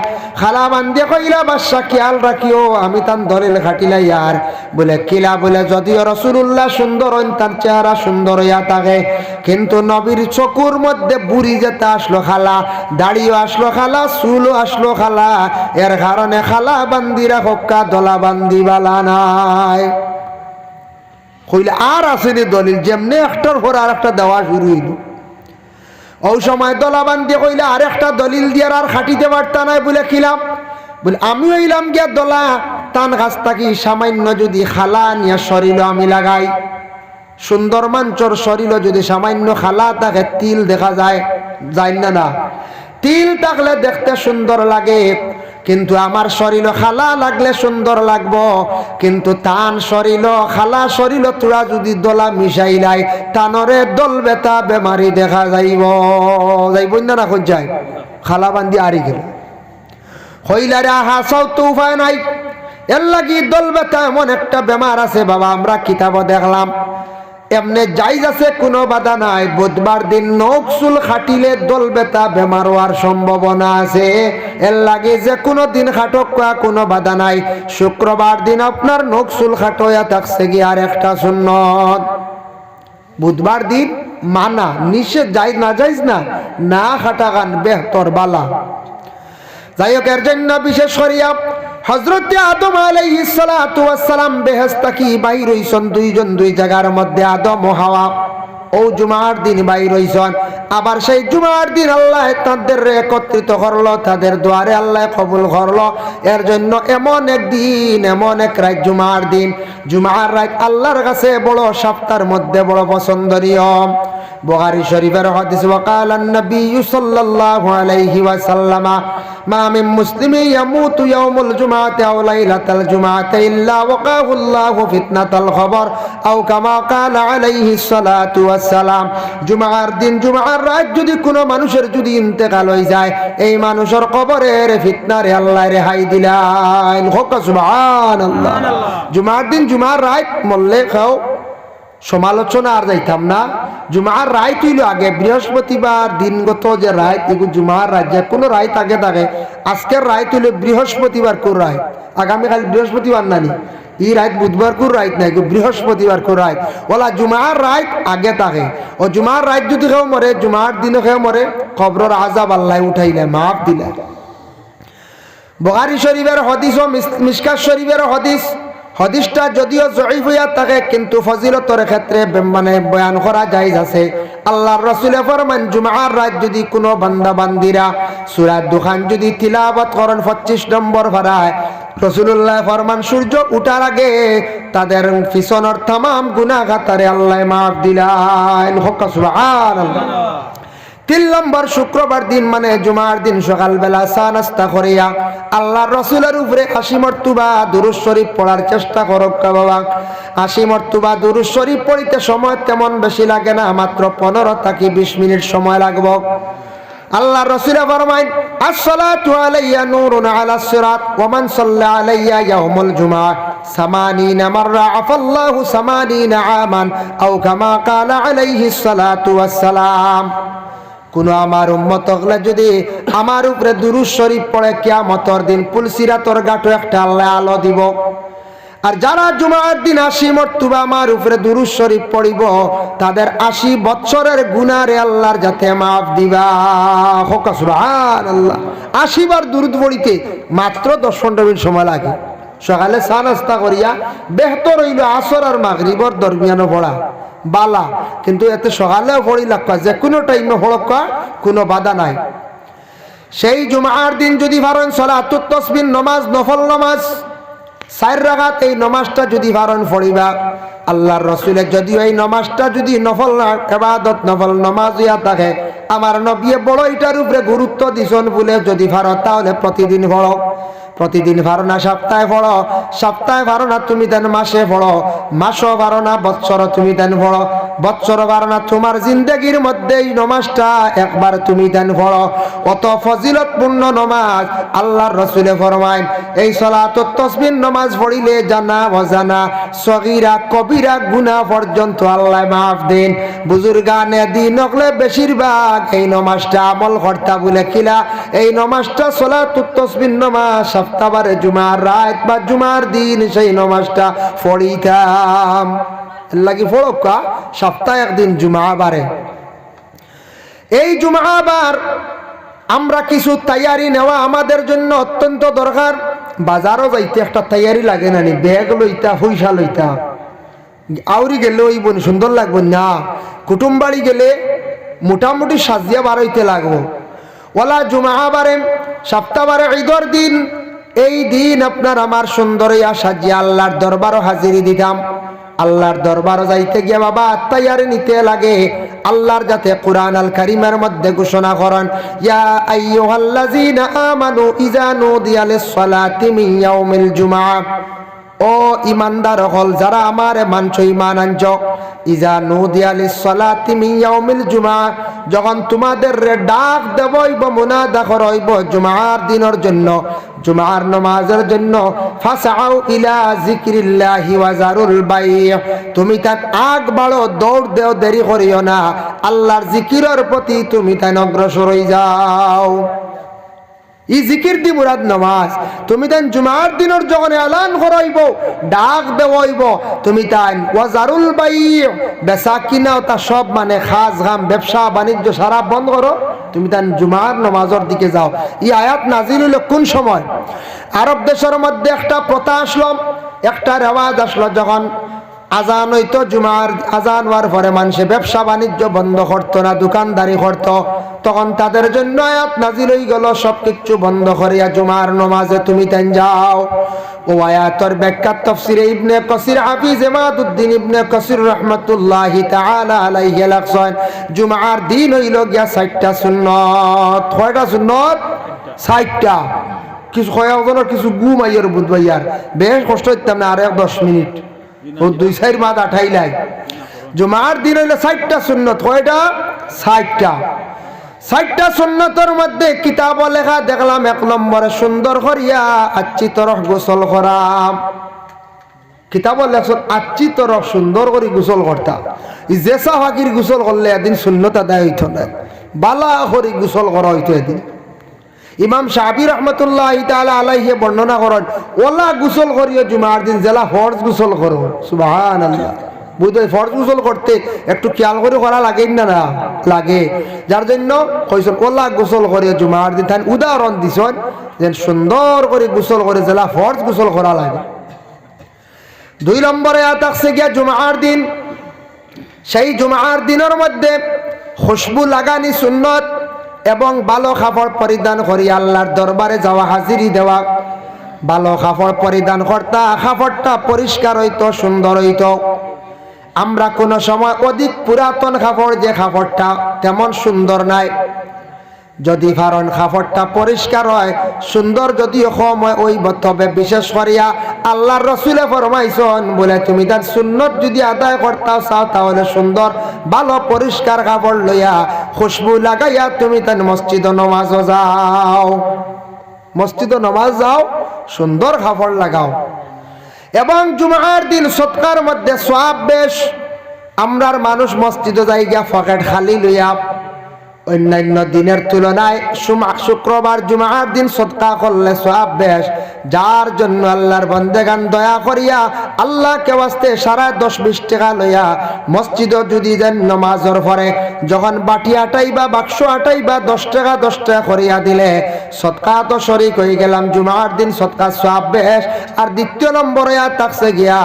খালা বান্দি কইলা বাদশা খেয়াল রাখিও আমি তার দলিল খাটিলাই আর। বলে কিলা? বলে যদিও রাসূলুল্লাহ সুন্দর হইন, তার চেহারা সুন্দর হইয়া থাকে, কিন্তু নবীর চকুর মধ্যে বুড়ি যেতে আসলো খালা, দাড়িও আসলো খালা, চুলও আসলো খালা, এর কারণে খালা বান্দিরা হক্কা দলা বান্দি বালা নাই। কইলে আর আসেনি দলিল? যেমনি একটার পর আর একটা দেওয়া শুরু হইল। ওই সময় দলা বান্দি কইলে আর একটা দলিল দিয়ে আর খাটিতে পারতা নাই। বলে খিলাম? বলে আমি হইলাম গিয়া দলা তান গাছ থাকি সামান্য যদি খালা নিয়ে শরীর আমি লাগাই, সুন্দর মাঞ্চর শরীর যদি সামান্য খালা থাকে তিল দেখা যায়, যায় না? না, তিল থাকলে দেখতে সুন্দর লাগে, কিন্তু আমার শরীর খালা লাগলে সুন্দর লাগবো, কিন্তু তান শরীর খালা শরীর তোরা যদি দলা মিশাইলাই তানরে দল বেতা বেমারি দেখা যাইব, যাইব না? না কোন যায়? খালা বান্দি আরি গেল হইলারে হাসাও তো উপায় নাই, এর লাগি দল বেতা এমন একটা বেমার আছে বাবা, আমরা কিতাব দেখলাম এমনি যাই আছে কোনো বাধা নাই। বুধবার দিন নকশুল খাটিলে দল বেতা বেমার হওয়ার সম্ভাবনা আছে, এর লাগে যে কোনো দিন খাটক কোনো বাধা নাই। শুক্রবার দিন আপনার নকশুল খাটোয়া থাকছে কি আর একটা সুন্নত, বুধবার দিন মানা নিষেধ, যাই না যাইজ না, না খাটাগান বেহতর বালা। যাই হোক, এর জন্য বিশেষ করিয়া হযরত আদম আলাইহিস সালাতু ওয়াস সালাম বেহেশত কি বাইর হইছেন দুইজন, দুই জায়গার মধ্যে আদম ও হাওয়া। ও জুমার দিন বাইর হইছেন, আবার সেই জুমার দিন আল্লাহ তাদের একত্রিত করলো, তাদের দুয়ারে আল্লাহ কবুল করলো। এর জন্য এমন একদিন, এমন এক রাত জুমার দিন, জুমার রাত আল্লাহর কাছে বড় সপ্তাহের মধ্যে বড় পছন্দনীয়। বুখারী শরীফের হাদিস, ওয়াকালান নবী সাল্লাল্লাহু আলাইহি ওয়াসাল্লাম মা মিন মুসলিমিন ইয়ামুতু ইয়াউমুল জুমআতি আও লাইলাতাল জুমআতি ইল্লা ওয়াকাহুল্লাহু ফিতনাতাল খবর আও কামা ক্বালা আলাইহিস সালাতু ওয়াস সালাম। জুমার দিন, জুমার রাত যদি কোনো মানুষের যদি ইন্তেকাল হয়ে যায়, এই মানুষের কবরের ফিতনারে আল্লাহ রেহাই দিলেন। সুবহানাল্লাহ। জুমার দিন, জুমার রাত মরলে খাও সমালোচনা আর যাইতাম না। জুমার রায় হইল আগে, বৃহস্পতিবার দিনগত যে রায়, এগুলো জুমার রায় যে কোনো রায় আগে থাকে। আজকের রায় হইল বৃহস্পতিবার কোন রায়, আগামীকাল বৃহস্পতিবার নানি, এই রায় বুধবার কোন রায় নাই, বৃহস্পতিবার কোন রায়, ওলা জুমার রায় আগে থাকে। ও জুমার রায় যদি কেউ মরে, জুমার দিনে কেউ মরে, কবরের আযাব আল্লাহ উঠাইলে, মাফ দিলে। বুখারী শরীফের হাদিস ও মিশকাত শরীফের হাদিস, হাদিসটা যদিও জয়ীফ হইয়া থাকে কিন্তু ফজিলতের ক্ষেত্রে মানে বয়ান করা জায়েজ আছে। আল্লাহর রাসূল ফরমান, জুমার রাত যদি কোনো বান্দা বান্দিরা সূরা দুখান যদি তিলাওয়াত করেন 25 নম্বর পারায়, রাসূলুল্লাহ ফরমান সূর্য উঠার আগে তাদের পিছনের तमाम গুনাহ খাতারে আল্লাহ মাফ দিলেন। সুবহানাল্লাহ। 3 নম্বর শুক্রবার দিন মানে জুমার দিন সকালবেলা চা নাস্তা করিয়া আল্লাহর রাসূলের উপরে 80 মর্তবা দুরূদ শরীফ পড়ার চেষ্টা করো বাবা। 80 মর্তবা দুরূদ শরীফ পড়িতে সময় তেমন বেশি লাগে না, মাত্র 15 থেকে 20 মিনিট সময় লাগবে। আল্লাহর রাসূল ফরমায়, আসসালাতু আলাইয়া নূরুন আলাস সিরাত ওয়া মান সাল্লা আলাইয়া ইয়াউমুল জুমআ 80 মাররা আফাল্লাহু 80 আমান আও কামা ক্বালা আলাইহিস সালাতু ওয়াস সালাম। কোনো আমার উম্মত হলে যদি আমার উপরে দুরূদ শরীফ পড়ে কিয়ামতের দিন পুলসিরাতর গাটো একটা আল্লাহ আলো দিব। আর যারা জুমার দিন 80 মর্তবা আমার উপরে দুরূদ শরীফ পড়িব তাদের 80 বছরের গুনাহরে আল্লাহর যাতে মাফ দিবা। হোক সুবহানাল্লাহ। 80 বার দুরূদ পড়িতে মাত্র 10-15 মিনিট সময় লাগে। সকালে চা নাস্তা করিয়া বেহতর হইল আসর আর মাগরিবর দরমিয়ানও পড়া বালা, কিন্তু এতে সকালেও পড়ি লাগবা, যে কোনো টাইমে পড়কা, কোনো বাধা নাই। সেই জুমার দিন যদি পারেন সালাতুত তাসবিহ নামাজ, নফল নামাজ 4 রাকাত, এই নামাজটা যদি পারেন পড়িবা। আল্লাহর রাসূলের যদিও এই নামাজটা যদি নফল ইবাদত নফল নামাজ হইয়া থাকে, আমার নবী বড় এটার উপরে গুরুত্ব দিছেন বলে যদি পারো তাহলে প্রতিদিন পড়ো। প্রতিদিন পারো না সপ্তাহে পড়ো, সপ্তাহে পারো না তুমি দেন মাসে পড়ো, মাসও পারো না বৎসর তুমি দেন পড়ো, বৎসর পারো না তোমার জিন্দগির মধ্যে এই নমাজটা একবার তুমি দেন পড়ো। অত ফজিলতপূর্ণ নমাজ আল্লাহর রাসূলে ফরমায় এই সালাতুত তাসবিহ নামাজ পড়িলে জানা অজানা সগীরা কবিরা গুনাহ পর্যন্ত আল্লাহ মাফ দেন। বুজুর্গানে দিন হলে বেশিরভাগ এই নমাজটা আমল করতা বলে কিলা এই নমাজটা সালাতুত তাসবিহ নামাজ সপ্তাহবারে জুমার রাত বা জুমার দিন সেই নমাজটা পড়িতাম। লাগি পড়কা সপ্তাহে একদিন জুমাবারে। এই জুমাবার আমরা কিছু তৈয়ারি নেওয়া আমাদের জন্য অত্যন্ত দরকার। বাজারও যাইতে একটা তৈয়ারি লাগে না, ব্যাগ লইতা পয়সা লইতা আউরি গেলে ওই বোন সুন্দর লাগবে না, কুটুম বাড়ি গেলে মোটামুটি সাজিয়া বার হইতে লাগবো। ওলা জুমাবারে সপ্তাহবারে ঈদের দিন, এই দিন আপনার আমার সুন্দর ইয়া সাজিয়া আল্লাহর দরবারও হাজিরি দিতাম। আল্লাহর দরবারও যাইতে গিয়ে বাবা তৈয়ারি নিতে লাগে। আল্লাহর যাতে কুরআন আল কারীমের মধ্যে ঘোষণা করেন ইয়া আইয়ুহাল্লাযীনা আমানু ইযা নুদিয়া লিস-সালাতি মিন ইয়াউমিল জুমআহ, ও ইমানদার হল যারা আমারে মানছো ঈমান আনছো, ইযা নুদিয়া লিস-সালাতি মিন ইয়াউমিল জুমআহ, যখন তোমাদের ডাক দেবইব মুনাদা করইব জুমার দিনের জন্য, জুমার নামাজের জন্য, ফাসাউ ইলা যিকরিল্লাহি ওয়া যারুল বাই', তুমি তার আগ বাড়ো, দৌড় দেও, দেরি করিও না, আল্লাহর জিকিরের প্রতি তুমি তাই অগ্রসর হয়ে যাও। ই জিকির দি মুরাদ নামাজ। তুমি তাই জুমার দিনের যখন এলান করাইব ডাক দেওয়াইব তুমি তাই ওয়া যারুল বাই', বেচা কিনা তা সব মানে খাস গাম ব্যবসা বাণিজ্য সারা বন্ধ করো, তুমি তাই জুমার নামাজের দিকে যাও। এই আয়াত নাজিল হলো কোন সময়? আরব দেশের মধ্যে একটা প্রথা আসলো, একটা রেওয়াজ আসলো, যখন আজান হইতো জুমার আজান হওয়ার পরে মানুষে ব্যবসা বাণিজ্য বন্ধ করতো না, দোকানদারি করতো, তখন তাদের জন্য আয়াত নাজিল হয়ে গেল সবকিছু বন্ধ করিয়া জুমার নামাজে তুমি তাই যাও। ও আয়াতের ব্যাখ্যা তাফসীরে ইবনে কাসির হাফিজ ইমাদউদ্দিন ইবনে কাসির রাহমাতুল্লাহি তাআলা আলাইহি লেখছেন জুমার দিন হইল গিয়া 60টা সুন্নাত। কয়টা সুন্নাত? 60টা। কিছু কয়েকজনের কিছু ঘুম আইয়ার বুধ ভাইয়ার বেশ কষ্ট হইতাম না, আর 10 মিনিট ও 2-4 মাস আঠাই লাই। জুমার দিন হইলে 60টা সুন্নত। কয়টা? 60টা। 60টা সুন্নতের মধ্যে কিতাব লেখা দেখলাম 1 নম্বরে সুন্দর করিয়া আচ্ছি তরফ গোসল করাম। কিতাব লেখছেন আচ্ছি তরফ সুন্দর করে গোসল করতা। জেসা ফাকির গোসল করলে এদিন সুন্নত আদায় হইত না, বালা করে গোসল করা হইতো এদিন। ইমাম শাফি রহমতুল্লাহি তাআলা আলাইহি বর্ণনা করেন ওলা গোসল করিও জুমার দিন জেলা ফরজ গোসল করো। সুবহানাল্লাহ। বুঝতে ফরজ গোসল করতে একটু খেয়াল করে করা লাগে না? না লাগে। যার জন্য কইছেন ওলা গোসল করিও জুমার দিন। তাই উদাহরণ দিছেন যে সুন্দর করে গোসল করে জেলা ফরজ গোসল করা লাগে। 2 নম্বরে আয়াত আছে গিয়া জুমার দিন, সেই জুমার দিনের মধ্যে খুশবু লাগানি সুন্নত এবং ভালো কাপড় পরিধান করি আল্লাহর দরবারে যাওয়া, হাজিরি দেওয়া। ভালো কাপড় পরিধান করতা, কাপড়টা পরিষ্কার হইতো, সুন্দর হইতো। আমরা কোনো সময় অধিক পুরাতন কাপড়, যে কাপড়টা তেমন সুন্দর নাই, যদি কারণ কাপড়টা পরিষ্কার হয় সুন্দর যদিও কম হয় ওই তবে বিশেষ করিয়া আল্লাহর রাসূলে ফরমাইছেন বলে তুমি তার সুন্নত যদি আদায় করতে চাও তাহলে সুন্দর ভালো পরিষ্কার কাপড় লইয়া খুশবু লাগাইয়া তুমি তার মসজিদ নামাজ যাও, মসজিদ নামাজ যাও, সুন্দর কাপড় লাগাও। এবং জুমার দিন সৎকার মধ্যে সওয়াব বেশ। আমরার মানুষ মসজিদে যাই গিয়া পকেট খালি লইয়া অন্যান্য দিনের তুলনায় শুক্রবার জুমার দিন সদকা করলে সওয়াব বেশ, যার জন্য আল্লাহর বান্দাগান দয়া করিয়া আল্লাহকে ওয়াস্তে সারা 10-20 টাকা লইয়া মসজিদে যদি দেন নামাজের পরে যখন বাটি আটাই বা বাক্স আটাই বা 10 টাকা করিয়া দিলে সদকা তো শরীক হয়ে গেলাম, জুমার দিন সদকা সওয়াব বেশ। আর দ্বিতীয় নম্বরে থাকছে গিয়া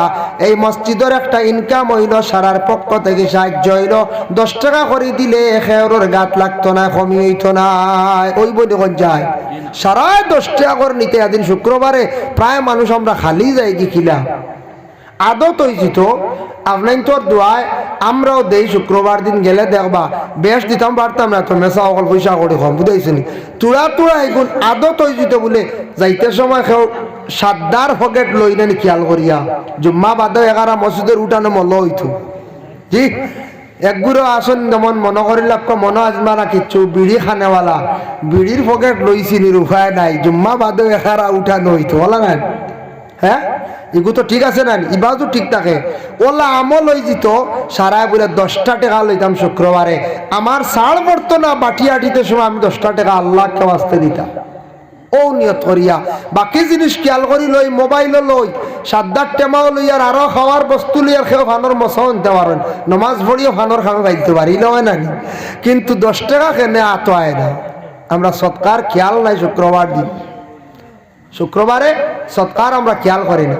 এই মসজিদের একটা ইনকাম হইল, সারার পক্ষ থেকে সাহায্য হইল। 10 টাকা করে দিলে খেয়রের গাত লাগতো না, কমি হইতো না। ওই বই দেখুন যায় সারা 10 টাকা করে নিতে। এদিন শুক্রবারে প্রায় মানুষ আমরা খালি যাই কি কিলা আদত হয়েছি তো আপনার তোর দোয়ায় আমরাও দেই। শুক্রবার দিন গেলে দেখবা বেশ দিতাম পারতাম না তো মেসা অকল পয়সা করে কম বুঝাইছি নি তুড়া এখন আদত হয়েছি তো বলে যাইতে সময় কেউ সাদ্দার পকেট লই না খেয়াল করিয়া জুম্মা বাদে 11 মসজিদের উঠানো মল হইতো জি একগুলো আসন যেমন মনে করি লক্ষ্য মনে আসবা না কিচ্ছু বিড়ি খানেওয়ালা বিড়ির পকেট লইছি নির উপায় নাই, জুম্মা বাদে 11 উঠানো হইতো বলা না। হ্যাঁ এগুলো তো ঠিক আছে না, ইবাও তো ঠিক থাকে। ওলা আমল হয়ে যেত সারায় বলে 10 টাকা লইতাম শুক্রবারে, আমার ছাড় পড়তো না বাটি আটিতে সময় আমি 10 টাকা আল্লাহকে বাঁচতে দিতাম। ও নিয়ত করিয়া বাকি জিনিস খেয়াল করি লই, মোবাইলও লই, সাদ্দার টেমাও লই, আর আরো খাওয়ার বস্তু লই, আর খেয়েও ফানোর মশাও আনতে পারেন, নমাজ পড়িও ফানোর খানো খাইতে পারি লয় না, কিন্তু 10 টাকা কেনে আত আয় না। আমরা সৎকার খেয়াল নাই শুক্রবার দিন, শুক্রবারে সৎকার আমরা খেয়াল করি না।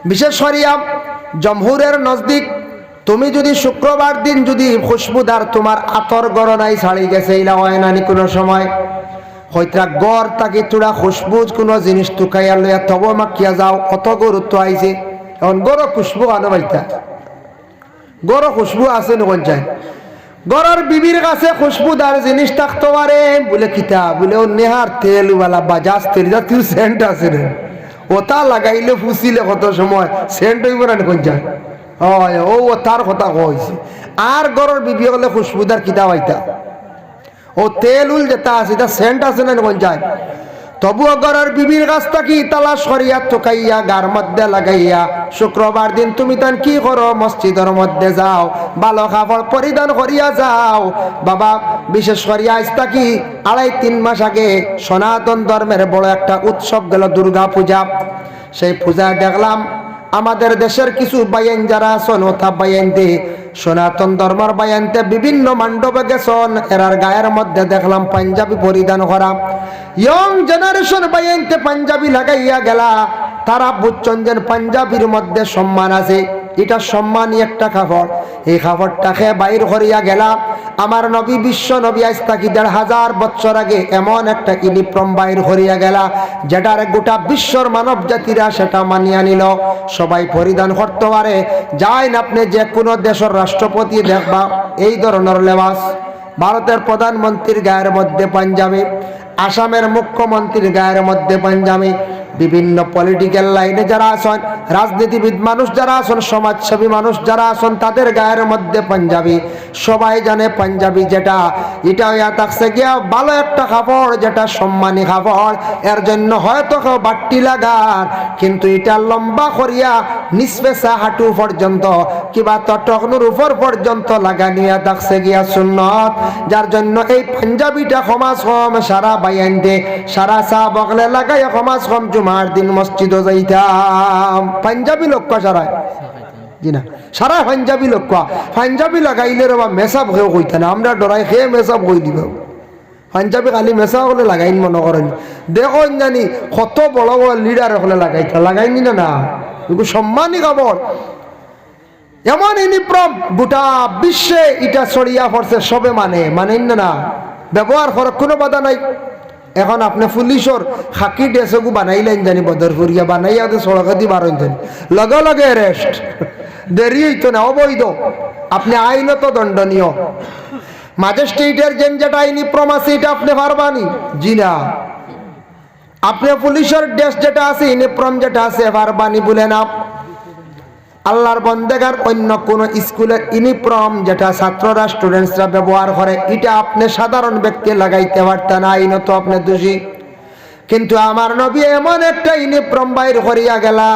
বিশেষ করিয়া জমহুরের নজদিক তুমি যদি শুক্রবার দিন যদি খুশবুদার তোমার আতর গরনাই ছাড়ি গেছে ইলা হয় না কোনো সময় হয়তো গড় তাকে তোরা খুশবুজ কোনো জিনিস টুকাইয়া লইয়া তব মাখিয়া যাও, কত গুরুত্ব আইছে। এখন গড় খুশবু আনো বাইতা গড় খুশবু আছে নকন চাই গড়ের বিবির কাছে খুশবুদার জিনিস থাকতে পারে বলে কিতা বলে ও নেহার তেলওয়ালা বাজাজ তেল জাতীয় সেন্ট আছে রে, ওটা লাগাইলে ফুসিলে কত সময় সেন্ট হইব না নকন চাই। হয় ও তার কথা কইছে। আর গড়ের বিবি হলে খুশবুদার কিতা বাইতা ও তেল উল যেটা আছে এটা সেন্ট আছে না কোন যায়, তবুও ঘরের বিবির কাছ থেকে তালাশ করিয়া ঠকাইয়া গার মধ্যে লাগাইয়া শুক্রবার দিন তুমি তান কি করো মসজিদের মধ্যে যাও, ভালো কাপড় পরিধান করিয়া যাও। বাবা বিশেষ করিয়া আজ থাকি 2.5-3 মাস আগে সনাতন ধর্মের বড় একটা উৎসব গেল দুর্গা পূজা। সেই পূজা দেখলাম আমাদের দেশের কিছু বাইন যারা আছেন ওটা বাইনতে সনাতন ধর্মের বাইনতে বিভিন্ন মণ্ডপে গেছেন, এরার গায়ের মধ্যে দেখলাম পাঞ্জাবি পরিধান করা। ইয়ং জেনারেশন বাইনতে পাঞ্জাবি লাগাইয়া গেলা, তারা বুঝছেন যে পাঞ্জাবির মধ্যে সম্মান আছে, এটা সম্মানী একটা কাপড়। এই কাপড়টাকে বাইর করিয়া গেলা আমার নবী বিশ্ব নবী আজ থাকি 1500 বছর আগে এমন একটা ইউনিফর্ম বাইর করিয়া গেলা যেটার গোটা বিশ্বর মানব জাতিরা সেটা মানিয়া নিল, সবাই পরিধান করতে পারে। যাইন আপনি যে কোনো দেশের রাষ্ট্রপতি দেখবা এই ধরনের লেবাস, ভারতের প্রধানমন্ত্রীর গায়ের মধ্যে পাঞ্জাবি, আসামের মুখ্যমন্ত্রীর গায়ের মধ্যে পাঞ্জাবি, বিভিন্ন পলিটিক্যাল লাইনে যারা আছেন রাজনীতিবিদ মানুষ যারা আছেন সমাজসেবী মানুষ যারা আছেন তাদের গায়ের মধ্যে পাঞ্জাবি। সবাই জানে পাঞ্জাবি যেটা এটা হইয়া থাকছে গিয়া ভালো একটা কাপড়, যেটা সম্মানী কাপড়, এর জন্য হয়তো কেউ বাট্টি লাগার, কিন্তু এটা লম্বা করিয়া নিষ্পেষা হাঁটু পর্যন্ত কিবা তটকনুর উপর পর্যন্ত লাগানিয়া থাকছে গিয়া সুন্নত। যার জন্য এই পাঞ্জাবিটা সমাজ কম সারা বাইন দে সারা চা বগলে লাগাই সমাজ কম জুমার দিন মসজিদে যাইতাম। পাঞ্জাবি লোক সারায় জি না সারা পাঞ্জাবি লোক পাঞ্জাবি লাগাইলে রে মেসাব হয়েও কইতে না, আমরা ডরাই খেয়ে মেসাব কই দিব। পাঞ্জাবি খালি মেসা হলে লাগাইন মনে করেন দেখো জানি কত বড় বড় লিডার হলে লাগাইতা লাগাইনি না না এগুলো সম্মানী কাপড়। এমন ইউনিফর্ম গোটা বিশ্বে এটা ছড়িয়া পড়ছে, সবে মানেন না, ব্যবহার করার কোনো বাধা নাই। এখন আপনি পুলিশর খাকি ড্রেসগু বানাইলেন জানি বদরপুরিয়া বানাইয়া সড়কে দি বারণ জানি লগে লগে অ্যারেস্ট, দেরি হইতো না, অবৈধ, আপনি আইনত দণ্ডনীয়। ম্যাজিস্ট্রেটের যেটা ইউনিফর্ম আছে এটা আপনি পারবানি জি না, আপনি পুলিশের ড্রেস যেটা আছে ইউনিফর্ম যেটা আছে পারবানি বলে না। আল্লাহর বন্দেগার অন্য কোন স্কুলের ইউনিফর্ম যেটা ছাত্ররা স্টুডেন্টসরা ব্যবহার করে এটা আপনি সাধারণ ব্যক্তি লাগাইতে পারতেন, আইনত আপনি দোষী। কিন্তু আমার নবী এমন একটা ইউনিফর্ম বাইর করিয়া গেলা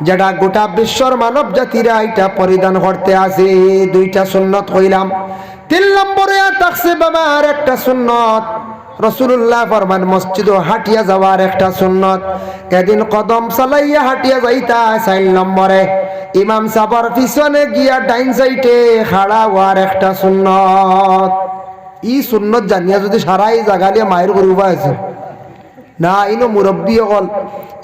যেটা গোটা বিশ্বর মানব জাতিরা এটা পরিধান করতে আছে। 2টা সুন্নত হইলাম, 3 নম্বরে থাকছে বাবা আর একটা সুন্নত, রাসূলুল্লাহ ফরমান মসজিদে হাঁটিয়া যাওয়ার একটা সুন্নত। এদিন কদম চালাইয়া হাঁটিয়া যাইতা। 4 নম্বরে ইমাম সাহেবের পিছনে গিয়া ডাইন সাইডে খাড়া হওয়ার একটা সুন্নত। ই সুন্নত জানিয়া যদি সারাই জাগালিয়া মায়ের করবা আছে না, ইনো মুরব্বী হল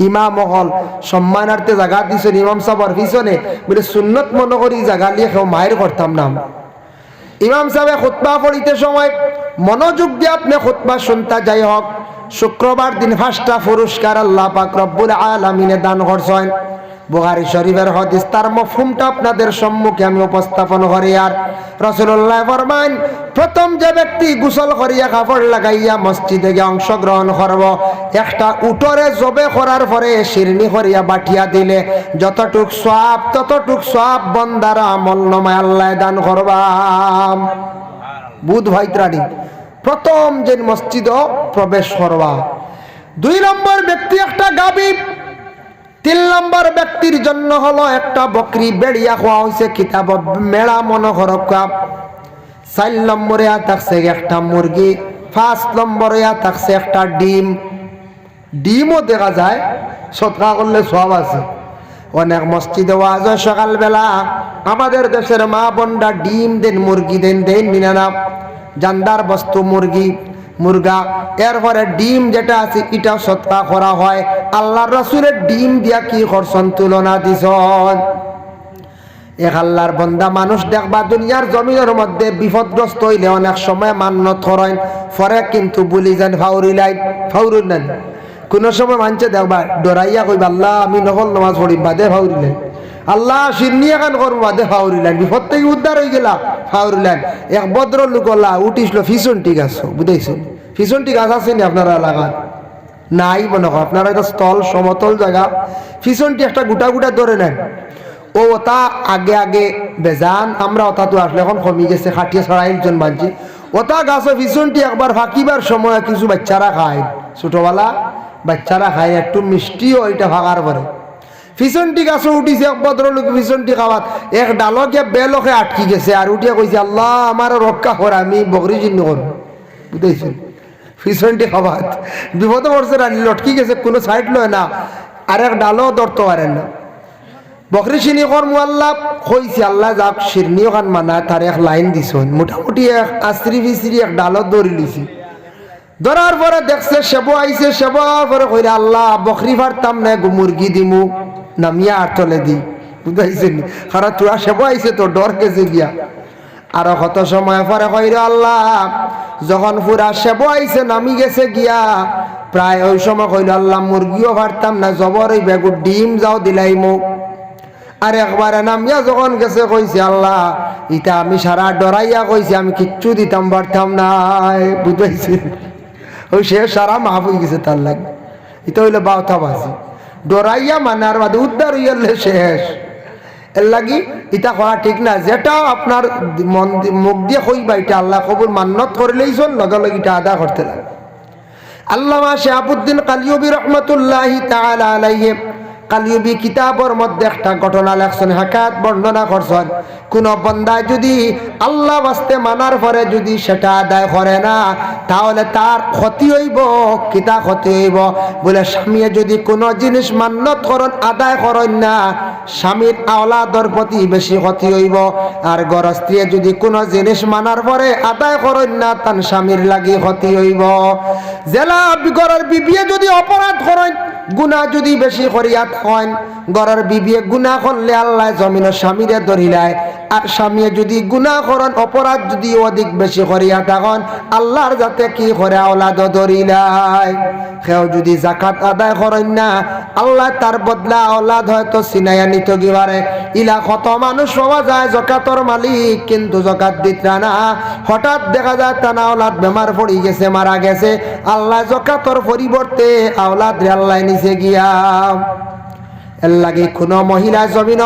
ইমাম হল সম্মানার্থে জায়গা দিছেন ইমাম সাহেবের পিছনে, বলে সুন্নত মনে করি জায়গা নিয়ে কেউ মায়ের করতাম না। ইমাম সাহেব খুতবা পড়িতে সময় মনোযোগ দিয়ে আপনি খুতবা শুনতা যাই হোক। শুক্রবার দিন 5টা পুরস্কার আল্লাহ পাক রব্বুল আলামিনে দান করছেন। বুখারী শরীফের হাদিস, তার মফহুমটা আপনাদের সম্মুখে আমি উপস্থাপন করি। আর রাসূলুল্লাহ ফরমান, প্রথম যে ব্যক্তি গোসল করিয়া কাপড় লাগাইয়া মসজিদে গিয়ে অংশগ্রহণ করব, একটা উটরে জবে করার পরে শিরনি করিয়া বাটিয়া দিলে যতটুক সওয়াব ততটুক সওয়াব বন্দার আমল নামায় আল্লাহ দান করবাম। বুধ ভাইত্রাণী প্রথম যে মসজিদ প্রবেশ করবা। 2 নম্বর ব্যক্তি একটা গাবি। 3 নম্বর ব্যক্তির জন্য হলো একটা বকরি বেড়িয়া খাওয়া হয়েছে কিতাব মেলা মনোহরকা। 4 নম্বরে থাকছে একটা মুরগি। 5 নম্বরে থাকছে একটা ডিম। ডিমও দেখা যায়, সৎকা করলে সব আছে। অনেক মসজিদে ওয়াজ হয় সকালবেলা, আমাদের দেশের মা বোনরা ডিম দেন মুরগি দেন দেন মিনানা জান্দার বস্তু মুরগি মুরগা, এরপরে ডিম যেটা আছে এটাও সৎকা করা হয়। আল্লাহর রাসূলের ডিম দিয়া কি করছেন তুলনা দিছেন। এক আল্লাহর বান্দা মানুষ দেখবা দুনিয়ার জমিনের মধ্যে বিপদগ্রস্ত হইলে অনেক সময় মান্যত করেন, পরে কিন্তু ভুলি যান ফাউরুলেন। কোন সময় মানছে দেখবা ডরাইয়া কইবা আল্লাহ আমি নকল নামাজ পড়ি বাদে ফাউরিলেন, আল্লাহ শিরনি এখন করবো বাদে ফাউরিলেন, বিপদ থেকে উদ্ধার হয়ে গেলা ফাউরিলেন। এক ভদ্র লোক উঠিছিল ফিসনটি গাছ, বুঝাইছেন ফিসনটি গাছ আছে নি আপনারা এলাকার? নাই মনে হয়, আপনারা একটা স্থল সমতল জায়গা, ফিসনটি একটা গোটা গোটা ধরে নেন। ও ওটা আগে আগে বেজান, আমরা ওটা তো আসলে এখন কমে গেছে, খাটিয়ে ছড়াইজন বানছি। ওটা গাছও ফিসনটি একবার ফাঁকিবার সময় কিছু বাচ্চারা খায়, ছোটবেলা বাচ্চারা খায়, একটু মিষ্টিও এটা ভাগার পরে। ফিসনটি গাছও উঠিছে এক ভদ্রলোক ফিসনটি খাওয়াত, এক ডালকে বেলকে আটকি গেছে আর উঠিয়া কইছে আল্লাহ আমার রক্ষা করে, আমি বকরি চিহ্ন করবো, বুঝেছেন ফিসনটি খাওয়াত বিপদে পড়ছে, রানি লটকি গেছে, কোনো সাইড লয় না, আর এক ডালও ধরতে পারেন না। বকরি চিনি কর্ম আল্লাহ কইছে, আল্লাহ যাক শিরনিও খান মানা তার এক লাইন দিছেন, মোটামুটি এক আশ্রি ফিসরি এক ডালত ধরে লিছি। ধরার পরে দেখছে সেবো আইছে, সেবো পরে কইরা আল্লাহ বকরি পারতাম না মুরগি দিমু নামিয়া আর তলে দি, বুঝাইছেন কারণ তোরা সেবো আইছে তো ডর গেছে গিয়া। আর কত সময় পরে কইরা আল্লাহ যখন পুরা সেবো আইছে নামি গেছে গিয়া, প্রায় ওই সময় কইল আল্লাহ মুরগিও পারতাম না, জবর ওই বেগুর ডিম যাও দিলাইমু। আর একবারে নামিয়া যখন গেছে কইছে আল্লাহ ইটা আমি সারা ডরাইয়া কইছি আমি কিচ্ছু দিতাম পারতাম না, বুঝাইছে ওই সে সারা মাফ হয়ে গেছে তার লাগে। এটা হইলো বাউথা বাজি, ডরাইয়া মানার বাদে উদ্ধার হইলে শেষ। এর লাগি এটা করা ঠিক না, যেটা আপনার মন মুখ দিয়ে কইবা এটা আল্লাহ কবুল মান্নত করলেই চল, লগে লগে এটা আদা করতে লাগে। আল্লামা শিহাবুদ্দিন কালিয়ুবী রহমতুল্লাহি তাআলা আলাইহি কালিয়ুবী কিতাবের মধ্যে একটা ঘটনা লেখছেন, হাকায়াত বর্ণনা করছেন। কোন বান্দা যদি আল্লাহ বাস্তে মানার পরে যদি সেটা আদায় করে না, তাহলে তার ক্ষতি হইব। কিতা ক্ষতি হইব বলে, স্বামীয়ে যদি কোনো জিনিস মান্যত করেন আদায় করেন না, স্বামীর আওলাদর প্রতি বেশি ক্ষতি হইব। আর গৃহস্থী যদি কোনো জিনিস মানার পরে আদায় করেন না, তার স্বামীর লাগি ক্ষতি হইব। জেলা ঘরের বিবিয়ে যদি অপরাধ করেন, গুনাহ যদি বেশি করিয়া থাকেন, ঘরের বিবিয়ে গুনাহ করলে আল্লাহ জমিনের স্বামীরে ধরিলায়। আর স্বামীয়ে যদি গুনাহ করেন অপরাধ যদি অধিক বেশি করিয়া থাকেন, আল্লাহর যাতে কি করে আওলাদ ধরিলায়। কেউ যদি যাকাত আদায় করেন না, আল্লাহ তার বদলা আওলাদ হয়তো চিনাইয়া নিতে গিবারে। ইলা কত মানুষ পাওয়া যায় যাকাতর মালিক কিন্তু যাকাত দিতে না, হঠাৎ দেখা যায় তার আওলাদ বেমার পড়ে গেছে, মারা গেছে, আল্লাহ যাকাতর পরিবর্তে আওলাদ রে আল্লাহ নিচে গিয়া। এর লাগে কোনো মহিলা জমিন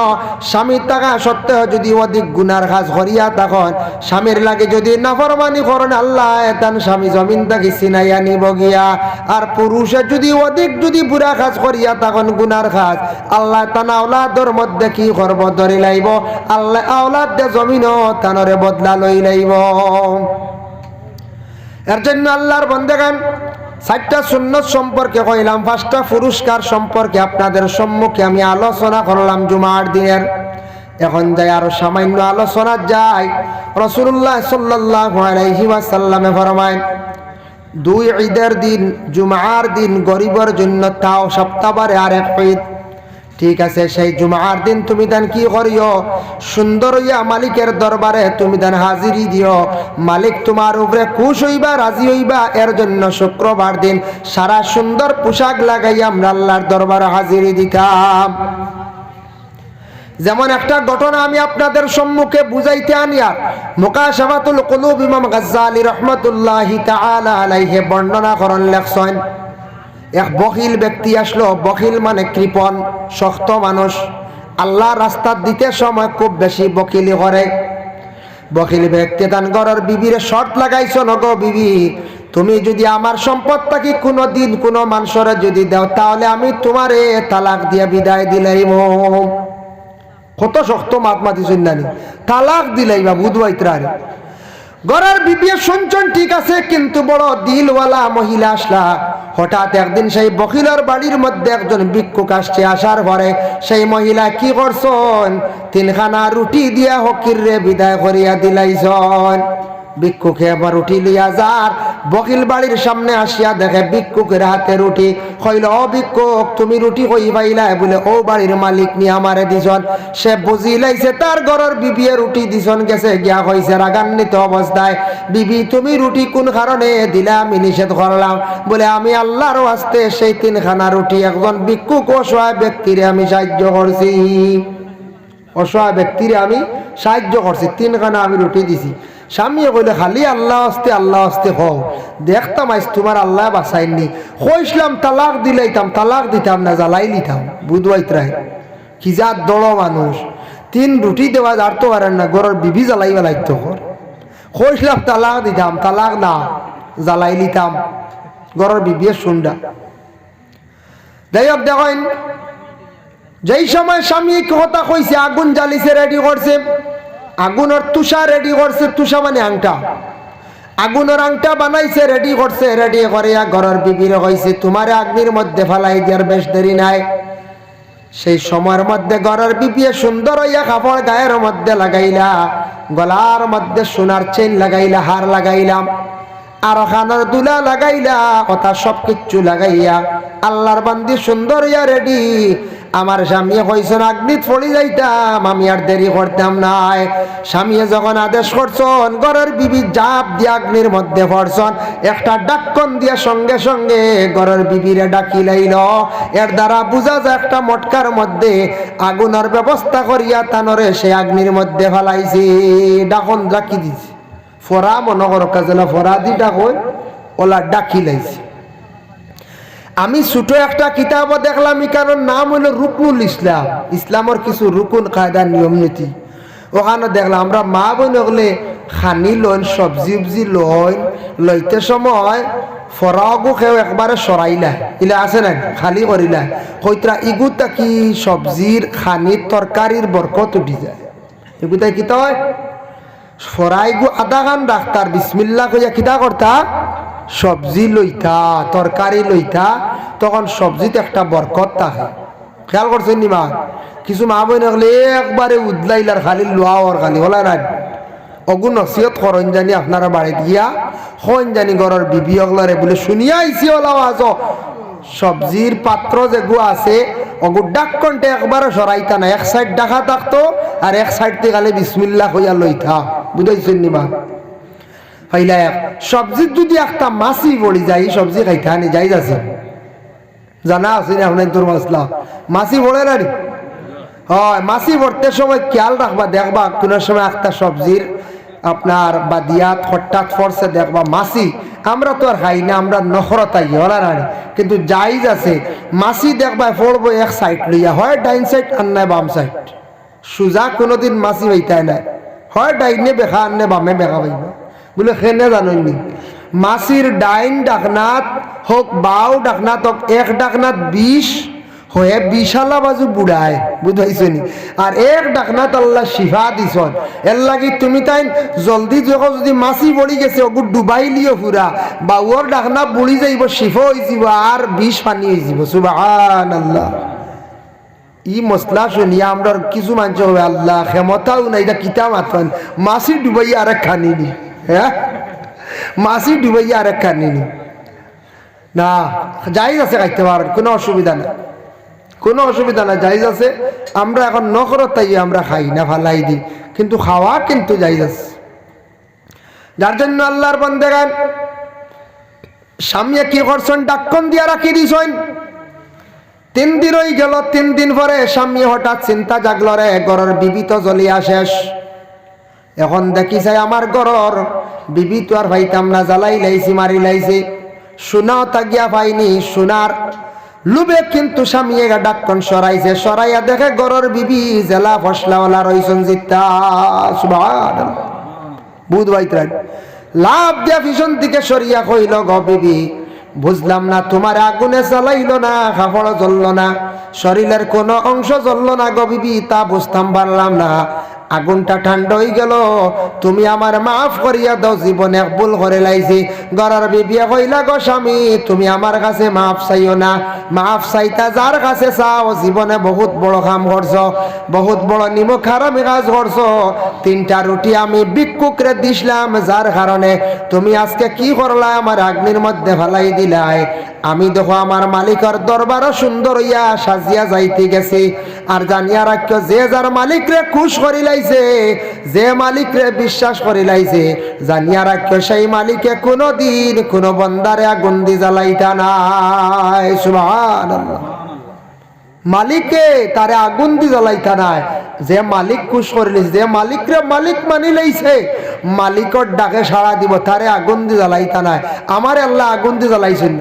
স্বামীর থাকা সত্ত্বেও যদি অধিক গুনার কাজ করিয়া তখন স্বামীর লাগে যদি নাফরমানি করেন আল্লাহ তান স্বামী জমিন থেকে চিনাইয়া নিব গিয়া। আর পুরুষের যদি অধিক যদি বুড়া কাজ করিয়া তখন গুনার কাজ আল্লাহ তান আওলাদর মধ্যে কি করব ধরে লাইব, আল্লাহ আওলাদ দে জমিন তানরে বদলা লই লাইব। এর জন্য আল্লাহর বান্দাগণ 4টা সুন্নত সম্পর্কে কইলাম, 5টা পুরস্কার সম্পর্কে আপনাদের সম্মুখে আমি আলোচনা করলাম জুমার দিনের। এখন যাই আরো সামান্য আলোচনা যাই। রাসূলুল্লাহ সাল্লাল্লাহু আলাইহি ওয়াসাল্লামে ফরমায় 2 ঈদের দিন জুমার দিন গরিবের জন্য তাও সপ্তাহবারে আরেক ঈদ। ঠিক আছে, সেই জুমার দিন তুমি দেন কি করিও, সুন্দর হইয়া মালিকের দরবারে তুমি দেন হাজিরি দিও। মালিক তোমার উপরে খুশ হইবা, রাজি হইবা। এর জন্য শুক্রবার দিন সারা সুন্দর পোশাক লাগাইয়া আমরা আল্লাহর দরবারে হাজিরি দিতাম। যেমন একটা ঘটনা আমি আপনাদের সম্মুখে বুঝাইতে আনিয়া মুকাশাফাতুল কুলুব ইমাম গাজ্জালী রাহমাতুল্লাহি তাআলা আলাইহি বর্ণনা করেন, লেখছেন এক বখিল ব্যক্তি আসলো। বখিল মানে কৃপণ, শক্ত মানুষ। আল্লাহ রাস্তা দিতে সময় খুব বেশি বকিলি করে। বখিল ব্যক্তি তান ঘরের বিবির শর্ত লাগাইছো, নগো বিবি তুমি যদি আমার সম্পদ থাকি কোনো দিন কোনো মানুষরে যদি দাও তাহলে আমি তোমারে তালাক দিয়া বিদায় দিলাইব। কত শক্ত মাত মাতিছেন নানি, তালাক দিলাইবা বুধবাইত্রারে। ঘরের বিবি শুনছেন ঠিক আছে, কিন্তু বড় দিলওয়ালা মহিলা আসলা। হঠাৎ একদিন সেই বখিলের বাড়ির মধ্যে একজন ভিক্ষুক আসছে। আসার পরে সেই মহিলা কি করছেন, 3খানা রুটি দিয়া হকির রে বিদায় করিয়া দিলাইছন। ভিক্ষুকে আবার রুটি লিয়া যার বকিল বাড়ির সামনে আসিয়া দেখে ভিক্ষুকের হাতে রুটি। কইল, ও ভিক্ষুক তুমি রুটি কই পাইলা? বলে ও বাড়ির মালিক নিয়ে আমারে দিছন। সে বুঝি লাইছে তার ঘরের বিবিয়ে রুটি দিছন গেছে গিয়া কইছে রাগান্বিত অবস্থায়, বিবি তুমি রুটি কোন কারণে দিলা? আমি নিষেধ করলাম। বলে আমি আল্লাহর ওয়াস্তে সেই 3খানা রুটি একজন ভিক্ষুক অসহায় ব্যক্তিরে আমি সাহায্য করছি। অসহায় ব্যক্তিরে আমি সাহায্য করছি, 3খানা আমি রুটি দিছি। স্বামী কইলে খালি আল্লাহ আস্তে আল্লাহ আস্তে হও, দেখতাম আজ তোমার আল্লাহ বাঁচাইনি। কইসলাম তালাক দিলাইতাম, তালাক দিতাম না, জ্বালাই লিতাম। বুধবাইত্রায় কি যা দড় মানুষ, 3 রুটি দেওয়া যার তো পারেন না, ঘরের বিবি জ্বালাই বেলাইতো। কইসলাম তালাক দিতাম, তালাক না, জ্বালাই লিতাম। ঘরের বিবিয়ে শুনডা। যাই হোক দেখেন, যেই সময় স্বামী কথা কইছে আগুন জ্বালিছে, রেডি করছে। আগুনের তুষা রেডি করছে, তুষা মানে আংটা। আগুনের আংটা বানাইছে, রেডি করছে। রেডি করিয়া ঘরের বিবিরে কইছে তোমারে আগ্নির মধ্যে ফালাই দিয়ার বেশ দেরি নাই। সেই সময়ের মধ্যে ঘরের বিবিয়ে সুন্দর হইয়া কাপড় গায়ের মধ্যে লাগাইলা, গলার মধ্যে সোনার চেইন লাগাইলা, হার লাগাইলাম, আর খানার দুলা লাগাইলা, কথা সব কিচ্ছু লাগাইয়া আল্লাহর বান্দি সুন্দর হইয়া রেডি। আমার স্বামী কইছেন আগ্নিত পড়ি যাইতাম, আমি আর দেরি করতাম নাই। স্বামী যখন আদেশ করছেন, ঘরের বিবি জাপ দিয়ে আগ্নির মধ্যে পড়ছেন। একটা ডাক্কন দিয়া সঙ্গে সঙ্গে ঘরের বিবিরে ডাকি লাইল। এর দ্বারা বুঝা যায় একটা মটকার মধ্যে আগুনের ব্যবস্থা করিয়া তানরে সে আগ্নির মধ্যে ফেলাইছে। ডাকন ডাকি দিছে, ফোরা মনে করো কাজলা ফোরা দি ডাকই ওলা ডাকি লাইছে। আমি ছোট একটা কিতাব দেখলাম, কারণ নাম হইল রুকনুল ইসলাম, ইসলামের কিছু রুকুন কায়দা নিয়ম নীতি। ওখানে দেখলাম আমরা মা বোন হলে খানি লইন, সবজি উবজি লইন, লইতে সময় ফরাগু খেয়ে একবারে সরাইলা, ইলা আছে না খালি করিলা, হইতরা ইগুতা কি সবজির খানির তরকারির বরকত উঠি যায়। এগুতাই কি তয় ফরাইগু আধা গান ডাক্তার বিসমিল্লা কইয়া কিতা করতা, সবজি লইতা, তরকারি লইতা, তখন সবজিতে একটা বরকত থাকে। খেয়াল করছেন নি মা? কিছু মা বোন হলে একবারে উদলাইলার খালি লোয়াওয়ার খালি হলা না। অগুন নসিহত করেন জানি আপনারা বাড়িত গিয়া হন জানি ঘরের বিবি অগলারে বলে শুনিয়া আইসি ওলাও আজ সবজির পাত্র যেগু আছে অগু ডাক কন্টে একবারে সরাইতা না, এক সাইড ডাকা থাকতো আর এক সাইড থেকে খালি বিসমিল্লাহ হইয়া লইতা। বুঝাইছেন নি মা? হইলা সবজির যদি একটা মাছি পড়ি যায়, সবজি খাইতে আনি যাই যাচ্ছে, জানা আছে না আপনার তোর মাসলা মাছি পড়ে না? হয়, মাছি পড়তে সময় খেয়াল রাখবা, দেখবা কোন সময় একটা সবজির আপনার বাদিয়াত হঠাৎ ফরসে দেখবা মাছি, আমরা তো আর খাই না, আমরা নখরতাই ওলা রানি, কিন্তু জাইজ আছে মাছি দেখবা পড়বো এক সাইড লইয়া, হয় ডাইন সাইড আর নাই বাম সাইড, সুজা কোনোদিন মাছি হইতাই নাই, হয় ডাইনে বেখা আর নে বামে বেখা পাইব বলে খেনে জাননি। মাছির ডাইন ডাকনাত হোক বাও ডাকনাত হোক, এক ডাকনাত 20 হয়ে 20 বাজু বুড়ায়, বুঝাইছে নি? আর এক ডাকনাত আল্লাহ শিফা দিছন, এর লাগি তুমি তাই জলদি যখন যদি মাছি পড়ি গেছে ওগুলো ডুবাই লিও পুরা, বা ওর ডাকনা বুড়ি যাইব, শিফা হয়ে যাব আর 20 পানি হয়ে যাব। সুবহানাল্লাহ। ই মশলা শুনিয়া আমরা কিছু মানুষ হবে আল্লাহ ক্ষমতাও নাই, এটা কিতা মাত্রান মাছি ডুবাইয়া আর খানি নি, হ্যাঁ মাছি ডুবাইয়া আর খানি নি না, যাই আছে খাইতে পারেন, কোনো অসুবিধা না, কোনো অসুবিধা না, জায়েজ আছে। আমরা এখন নখরত তাই আমরা খাই না, ফালাই দিই, কিন্তু খাওয়া কিন্তু জায়েজ আছে। যার জন্য আল্লাহর বান্দাগান স্বামী কি করছেন, ডাক্কন দিয়া রাখি দিছেন। 3 দিন হয়ে গেল, 3 দিন পরে স্বামী হঠাৎ চিন্তা জাগলো, রে ঘরের বিবি তো জ্বলিয়া শেষ, এখন দেখি চাই আমার ঘরের বিবি তো আর ভাইতাম না, জ্বালাই লাইছি, মারি লাইছি, সোনাও তাগিয়া পাইনি, সোনার লুবে কিন্তু স্বামী এগা ডাক্কন সরাইছে, সরাইয়া দেখে গরর বিবি জেলা ফসলাওয়ালা রইছেন জিতা। সুবহানাল্লাহ। বুধ বাইত্রান লাভ দিয়া পিছন দিকে সরিয়া কইল, গ বিবি বুঝলাম না, তোমার আগুনে জ্বালাইল না, কাপড় জ্বলল না, শরীরের কোনো অংশ জ্বলল না গো বিবি, তা বুঝতাম পারলাম না, আগুনটা ঠান্ডা হয়ে গেল, তুমি আমার মাফ করিয়া দাও, জীবনে ভুল করে লাইছি। গরার বিবিয়া কইলা, গো স্বামী তুমি আমার কাছে মাফ চাইও না, মাফ চাইতা যার কাছে চাও, জীবনে বহুত বড় কাম করছো, বহুত বড় নিমক হারামি কাজ করছো, 3টা রুটি আমি ভিক্ষুকরে দিছিলাম, যার কারণে তুমি আজকে কি করলা, আমার আগ্নির মধ্যে ফেলাই দিলাই। আমি দেখো আমার মালিকের দরবারও সুন্দর হইয়া সাজিয়া যাইতে গেছি, আর জানিয়া রাখো যে যার মালিকরে খুশ করি লাইছে, যে মালিকরে বিশ্বাস করি লাইছে, জানিয়া রাখো সেই মালিকে কোনোদিন কোনো বন্দারে আগুন দি জ্বালাইতা নাই। সুবহানাল্লাহ। মালিকে তারে আগুন দি জ্বালাইতা নাই, যে মালিক খুশ করে লাইছে, যে মালিকরে মালিক মানি লাইছে, মালিকর ডাকে সাড়া দিব, তারে আগুন দি জ্বালাইতা নাই। আমার আল্লাহ আগুন দি জ্বালাইছেন,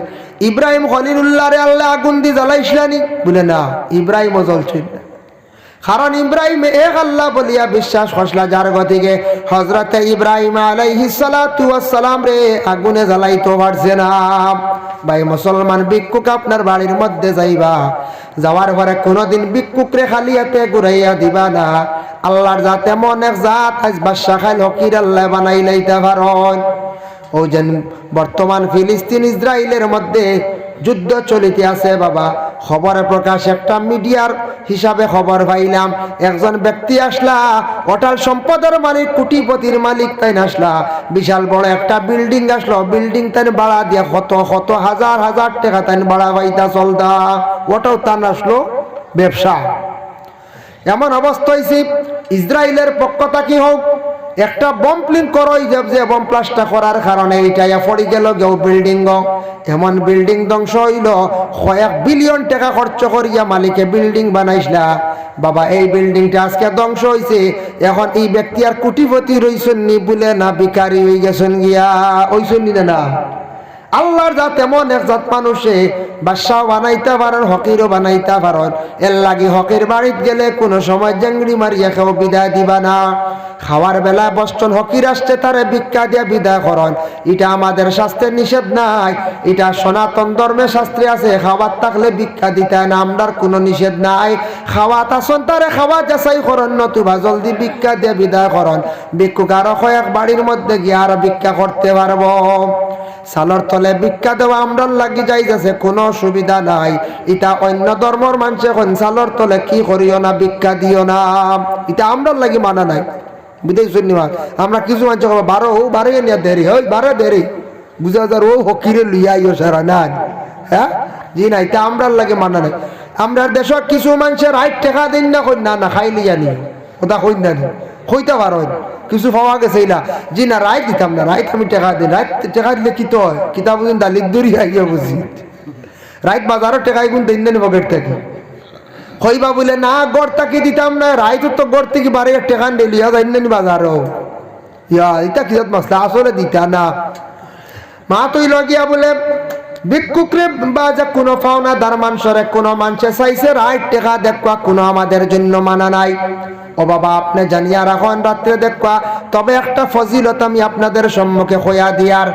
ইব্রাহিম খলিলুল্লাহ রে আল্লাহ আগুন দি জ্বালাইছিলানি বলে না, ইব্রাহিমও জ্বলছেন না, কারণ ইব্রাহিম এক আল্লাহ বলিয়া বিশ্বাস করলা, যার গতিকে হযরতে ইব্রাহিম আলাইহিস সালাতু ওয়াস সালাম রে আগুনে জ্বালাইতে পারছে না। ভাই মুসলমান, ভিক্ষুক আপনার বাড়ির মধ্যে যাইবা, যাওয়ার পরে কোনোদিন ভিক্ষুকরে খালি হাতে ঘুরাইয়া দিবা না। আল্লাহর জাত এমন এক জাত, আজ বাদশা খাইল হকির আল্লাহ বানাই লাইতে পারেন। ও যেন বর্তমান ফিলিস্তিন ইসরায়েলের মধ্যে যুদ্ধ চলিতে আছে বাবা, খবরে প্রকাশ একটা মিডিয়ার হিসাবে খবর পাইলাম, একজন ব্যক্তি আসলা, অটাল সম্পদের মালিক, কোটিপতির মালিক, তাই আসলা, বিশাল বড় একটা বিল্ডিং আসলো, বিল্ডিং তাই বাড়া দিয়া কত কত হাজার হাজার টাকা তাই বাড়া পাইতা চলতা, ওটাও তান আসলো ব্যবসা। এমন অবস্থা হয়েছে, ইসরায়েলের পক্ষ থেকে হোক একটা বম প্লিন করই, যে বম প্লাস্টার করার কারণে এইটাই পড়ে গেল কেউ বিল্ডিং, এমন বিল্ডিং ধ্বংস হইল, 1 বিলিয়ন টাকা খরচ করিয়া মালিকে বিল্ডিং বানাইছিলা বাবা, এই বিল্ডিংটা আজকে ধ্বংস হয়েছে। এখন এই ব্যক্তি আর কোটিপতি রইছেন নি বলে না, ভিখারি হয়ে গেছেন গিয়া, ওইছেন নি না। আল্লাহর জাত এমন এক জাত, মানুষে বাদশাও বানাইতে পারেন, হকিরও বানাইতে পারেন, এর লাগি হকির বাড়িত গেলে কোনো সময় জাংড়ি মারিয়া কেউ বিদায় দিবা না। খাওয়ার বেলা বসছেন, হকির আসছে তারে ভিক্ষা দিয়া বিদায় করেন, এটা আমাদের শাস্ত্রের নিষেধ নাই, এটা সনাতন ধর্মের শাস্ত্রে আছে, খাওয়ার থাকলে ভিক্ষা দিতে না, আমরার কোনো নিষেধ নাই। খাওয়া তাছন তারে খাওয়া যাচাই করেন, নতুবা জলদি ভিক্ষা দিয়ে বিদায় করেন। ভিক্ষুক আরো কয়েক বাড়ির মধ্যে গিয়ে আরো ভিক্ষা করতে পারবো। সালর তলে ভিক্ষা দেওয়া আমরার লাগি যাইতেছে, কোনো অসুবিধা নাই। এটা অন্য ধর্মর মানুষ এখন সালর তলে কি করিও না, ভিক্ষা দিও না, এটা আমরার লাগি মানা নাই, বুঝেছেন নি? আমরা কিছু মানুষ বারো নিয়ে দেরি হয়, বারো দেরি বুঝা যার ও হকিরে লইয়াইও সারা না, হ্যাঁ জি না, এটা আমরার লাগে মানা নাই। আমরা দেশ কিছু মানুষের 8 টাকা দিন না, কই না না খাইলি জানি ওটা কই না, কইতে পারো কিছু পাওয়া গেছে না, জি না রাইত দিতাম না, রাইত আমি টাকা দিই, রাইত টাকা দিলে কি তো হয়, কিতাব বুঝুন দালির দূরি আইয়া বুঝি, রাইত বাজারও টাকা গুণ দিন দেন পকেট থেকে, কইবা বলে না গড় তাকে দিতাম না, রাইত তো গড় থেকে বাড়ি টাকা লিয়া যাই না বাজারও, ইয়া এটা কি মাসলা আসলে দিতা না মা তুই লগিয়া বলে ভিক্ষুকরে বা যে কোনো পাওনাদার মানুষরে কোনো মানুষে চাইছে রাইট টাকা দেখবা কোনো আমাদের জন্য মানা নাই। ও বাবা আপনি জানিয়া রাখুন রাত্রে দেখবা। তবে একটা ফজিলত আমি আপনাদের সম্মুখে হইয়া দিয়ার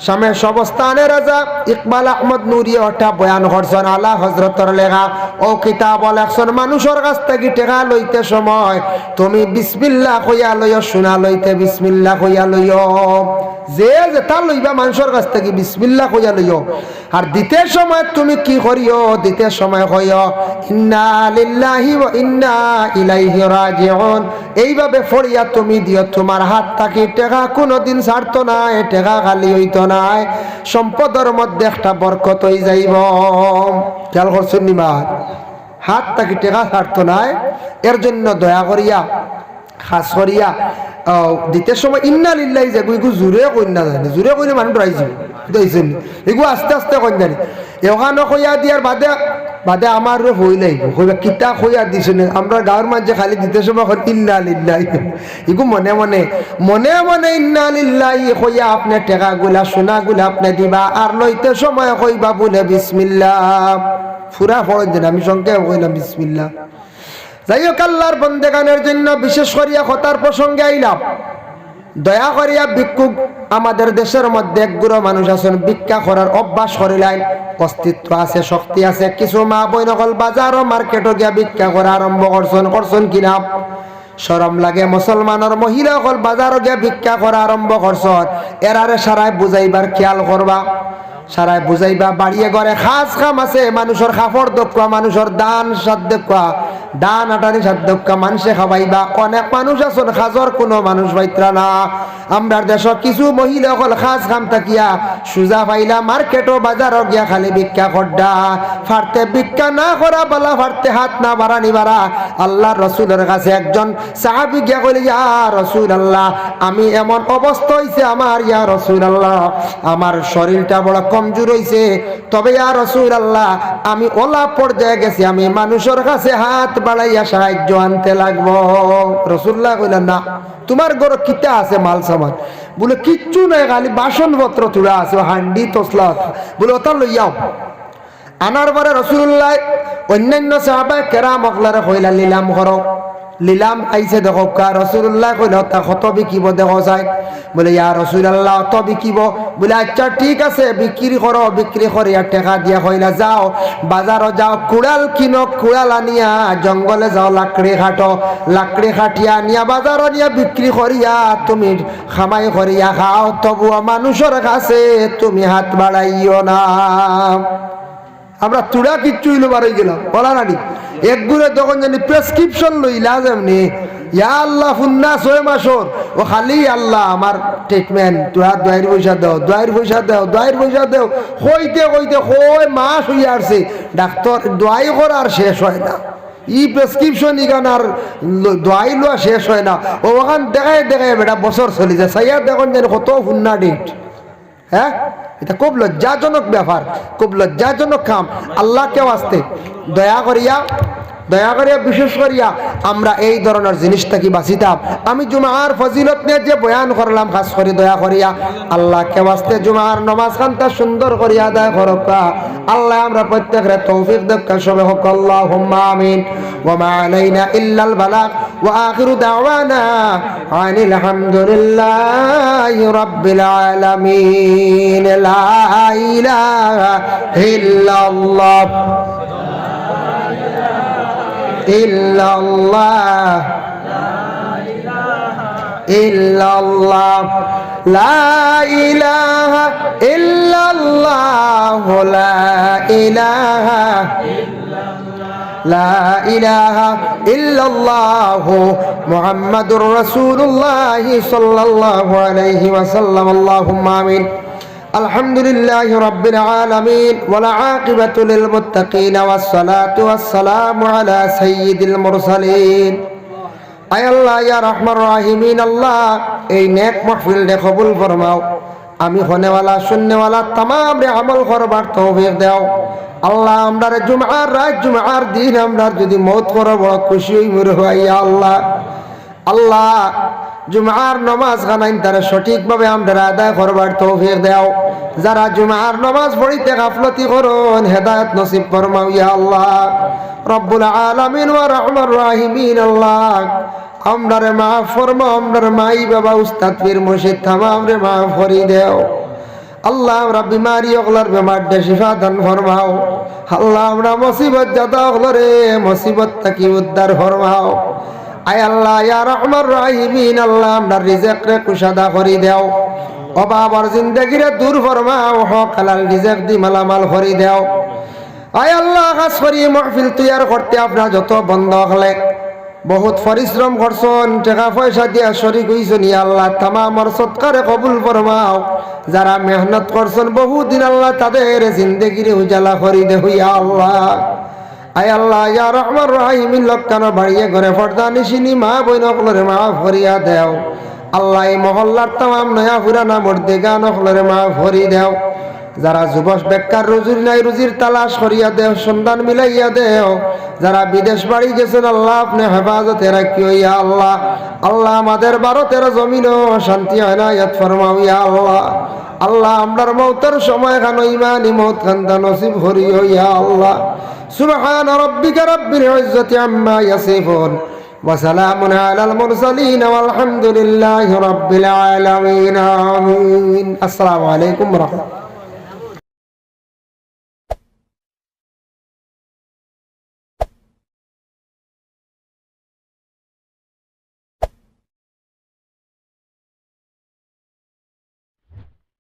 স্বামী সবস্থানের রাজা ইকবাল আহমদ নুরি ওটা বয়ান করছেন আলা হজরতর লেখা ও কিতাব লেখছেন মানুষের কাছ থেকে টেকা লইতে সময় তুমি বিসমিল্লাহ কইয়া লইও, শোনা লইতে বিসমিল্লাহ কইয়া লইও, যে যেটা লইবা মানুষের কাছ থেকে বিসমিল্লাহ কইয়া লইও। আর দিতে সময় তুমি কি করিও, দিতে সময় কইও ইন্না লিল্লাহি ওয়া ইন্না ইলাইহি রাজিউন, এইভাবে ফড়িয়া তুমি দিও। তোমার হাত থাকি টেকা কোনোদিন ছাড়তো না, টেকা খালি হইতো না, সম্পদের মধ্যে একটা বরকত হয়ে যাইব। খেয়াল করছেন নিমা, হাত থাকি টেকা ছাড়তো না। এর জন্য দয়া করিয়া খাস করিয়া দিতে সময় ইন্না লিল্লাহি যে এগু জোরে কই না জানি, জোরে কইলে মানুষ ডরাইছে বুঝাইছেন, এগু আস্তে আস্তে কই জানি। এখানে কইয়া দিয়ার বাদে বাদে আমার হই লাগবে কইবা কিতা কইয়া দিছে না। আমরা গাঁর মাঝে খালি দিতে সময় ইন্না লিল্লাহি, এগু মনে মনে মনে মনে ইন্না লিল্লাহি কইয়া আপনি টেকা গুলা সোনা গুলা আপনি দিবা। আর লইতে সময় কইবা বলে বিসমিল্লাহ, ফুরা ফরজ দেন, আমি সংক্ষেপ কইলাম বিসমিল্লাহ। যাই হোক আল্লাহর বন্দেগানের জন্য বিশেষ করিয়া কথার প্রসঙ্গে আইলাম। দয়া করিয়া ভিক্ষুক আমাদের দেশের মধ্যে একগুলো মানুষ আছেন ভিক্ষা করার অভ্যাস করিলেন, অস্তিত্ব আছে, শক্তি আছে। কিছু মা বই নকল বাজার ও মার্কেটও গিয়া ভিক্ষা করা আরম্ভ করছেন কিনা শরম লাগে। মুসলমানের মহিলা সকল বাজারও গিয়া ভিক্ষা করা আরম্ভ করছেন, এরারে সারায় বুঝাইবার খেয়াল করবা, সারায় বুঝাইবা। বাড়িয়ে ঘরে খাস কাম আছে, মানুষের খাফড় দক্ষা, মানুষের দান সাত দক্ষা, দান আটানি সাত দক্ষা মানুষে খাওয়াইবা। অনেক মানুষ আছেন খাজর কোনো মানুষ পাইত্রা না। আমরা দেশের কিছু মহিলা হল খাস কাম থাকিয়া সুজা পাইলা মার্কেটও বাজারও গিয়া খালি ভিক্ষা করডা। ফারতে ভিক্ষা না করা বলা, ফারতে হাত না বাড়ানি বাড়া। আল্লাহ রসুলের কাছে একজন সাহাবী গিয়া কইলে ইয়া রসুল আল্লাহ, আমি এমন অবস্থা হইছে আমার, ইয়া রসুল আল্লাহ আমার শরীরটা বড় কমজোর হইছে, তবে ইয়া রাসূল আল্লাহ আমি ওলা পর্যায়ে গেছি, আমি মানুষের কাছে হাত বাড়াইয়া সাহায্য আনতে লাগবো। রাসূলুল্লাহ কইলেন না, তোমার ঘরে কিতা আছে মাল সামান? বলে কিচ্ছু নাই, খালি বাসনপত্র তুলা আছে, হান্ডি তসলা। বলে ওটা লইয়াও। আনার পরে রাসূলুল্লাহ অন্যান্য সাহাবায়ে কেরাম অকলারে কইলা নিলাম করো। লিলাম আইছে দেখো কা। রাসূলুল্লাহ কইল তা কত বিকিব দেখো যায়। বলে ইয়া রাসূলুল্লাহ অত বিকিব। বলে আচ্ছা ঠিক আছে বিক্রি করো। বিক্রি করিয়া টাকা দিয়া কইলা যাও বাজারও যাও, কুড়াল কিনো, কুড়াল আনিয়া জঙ্গলে যাও, লাকড়ি খাটো, লাকড়ি খাটিয়া নিয়া বাজারও নিয়া বিক্রি করিয়া তুমি খামাই করিয়া খাও, তবুও মানুষের কাছে তুমি হাত বাড়াইও না। আমরা তুড়া কিচ্ছু হইলো বাড়াই গেলাম বলা নানি একগুড়ে তখন জানি প্রেসক্রিপশন লইলা যেমনি ইয়া আল্লাহ ফুন্না 6 মাসর ও খালি আল্লাহ আমার ট্রিটমেন্ট, তোরা দোয়াইর পয়সা দাও, দোয়াইর পয়সা দাও, দোয়াইর পয়সা দাও, কইতে কইতে কই মাস হইয়া আসছে, ডাক্তার দোয়াই করার শেষ হয় না। ই প্রেসক্রিপশন ইগান আর দোয়াই লোয়া শেষ হয় না। ও ওখান দেখায় দেখায় বেটা বছর চলে যায়। সাইয়া দেখুন যেন কত ফুন্না ডেট। হ্যাঁ, এটা খুব লজ্জাজনক ব্যাপার, খুব লজ্জাজনক কাম। আল্লাহকে আসতে দয়া করিয়া বিশেষ করিয়া আমরা এই ধরনের জিনিসটাকে বাঁচিতাম। আমি জুমার ফজিলত নিয়ে যে বয়ান করলাম খাস করে দয়া করিয়া আল্লাহকে আসতে জুমার নমাজ খানটা সুন্দর করিয়া আদায় করকা। আল্লাহ আমরা প্রত্যেকরে তৌফিক দেখা সবে হোক, আল্লাহুম্মা আমিন। ওয়া মা আলাইনা ইল্লাল বালাগ ওয়া আখিরু দাওয়ানা আনিল হামদুলিল্লাহি রাব্বিল আলামিন। লা ইলাহা ইল্লাল্লাহ ইল্লাল্লাহ ইল্লাল্লাহ লা ইলাহা ইল্লাল্লাহ লা ইলাহা লা ইলাহা ইল্লাল্লাহ মুহাম্মাদুর রাসূলুল্লাহ সাল্লাল্লাহু আলাইহি ওয়াসাল্লাম। আল্লাহুম্মা আমিন। আলহামদুলিল্লাহি রাব্বিল আলামিন ওয়াল আকিবাতু লিল মুত্তাকিন ওয়াস সালাতু ওয়াস সালামু আলা সাইয়্যিদিল মুরসালিন। আয় আল্লাহ ইয়া রহমান রাহিমিন, আল্লাহ এই নেক মাহফিল দে কবুল ফরমাও। আমি হনেওয়ালা শুননেওয়ালা तमाम রে আমল করবার তৌফিক দাও। আল্লাহ আমরা জুমআর রাত জুমআর দিন আমরা যদি মওত করব বড় খুশি হই মরে হয়। আল্লাহ আল্লাহ জুমার নামাজ খানাইন তারা সঠিকভাবে আমরা আদায় করবার তৌফিক দাও। যারা জুমার নামাজ পড়িতে গাফলতি করুন হেদায়েত নসিব ফরমাও ইয়া আল্লাহ রব্বুল আলামিন ওয়া রাহমার রাহিমিন। আল্লাহ আমরারে মাফ ফরমাও, আমরার মাই বাবা উস্তাদ পীর মুর্শিদ তামামরে মাফ করি দেও। আল্লাহ আমরা বিমারি ওগুলার বেমার দে শিফা দান ফরমাও। আল্লাহ আমরা মুসিবত যাতা ওগুলোরে মুসিবত থেকে উদ্ধার ফরমাও। আয় আল্লাহ ইয়া রহমান রাহিমিন। আল্লাহ আমরা রিজিক রে কুশাদা করি দেও, অভাবর জিন্দেগিরে দূর ফরমাও, হক হালাল রিজিক দি মালামাল করি দেও। আয় আল্লাহ খাস করি মাহফিল তৈয়ার করতে আপনার যত বন্ধ হলে বহুত পরিশ্রম করছেন, টাকা পয়সা দিয়া শরীক হইছেন ইয়া আল্লাহ তামামর সৎকারে কবুল ফরমাও। যারা মেহনত করছেন বহুদিন আল্লাহ তাদের জিন্দেগিরে উজালা করি দেও ইয়া আল্লাহ। আয় আল্লাহ ইয়া রহমান রাহিমিন। লক্কানো বাড়িয়ে ঘরে পর্দা নিশিনি মা বইন অকলরে মাফ করিয়া দেও। আল্লাহ এই মহল্লার তামাম নয়া পুরানা মর্দে গান অকলরে মাফ করি দেও। যারা যুবক বেকার রুজির নাই রুজির তালাশ করিয়া দেও, সন্ধান মিলাইয়া দেও। যারা বিদেশ বাড়ি গেছেন আল্লাহ আপনি হেফাজতে রাখিও ইয়া আল্লাহ। আল্লাহ আমাদের ভারতের জমিনও শান্তি আনায়াত ফরমাও ইয়া আল্লাহ। আল্লাহ আমরার মৌতের সময় খান ইমানি মৌত খান্দা নসিব করিও ইয়া আল্লাহ। সুবহান রাব্বিকা রাব্বিল ইজ্জাতি আম্মা ইয়াসিফুন ওয়া সালামুন আলাল মুরসালিন ওয়ালহামদুলিল্লাহি রাব্বিল আলামিন। আমিন। আসসালামু আলাইকুম ওয়া রাহমাতুল্লাহ।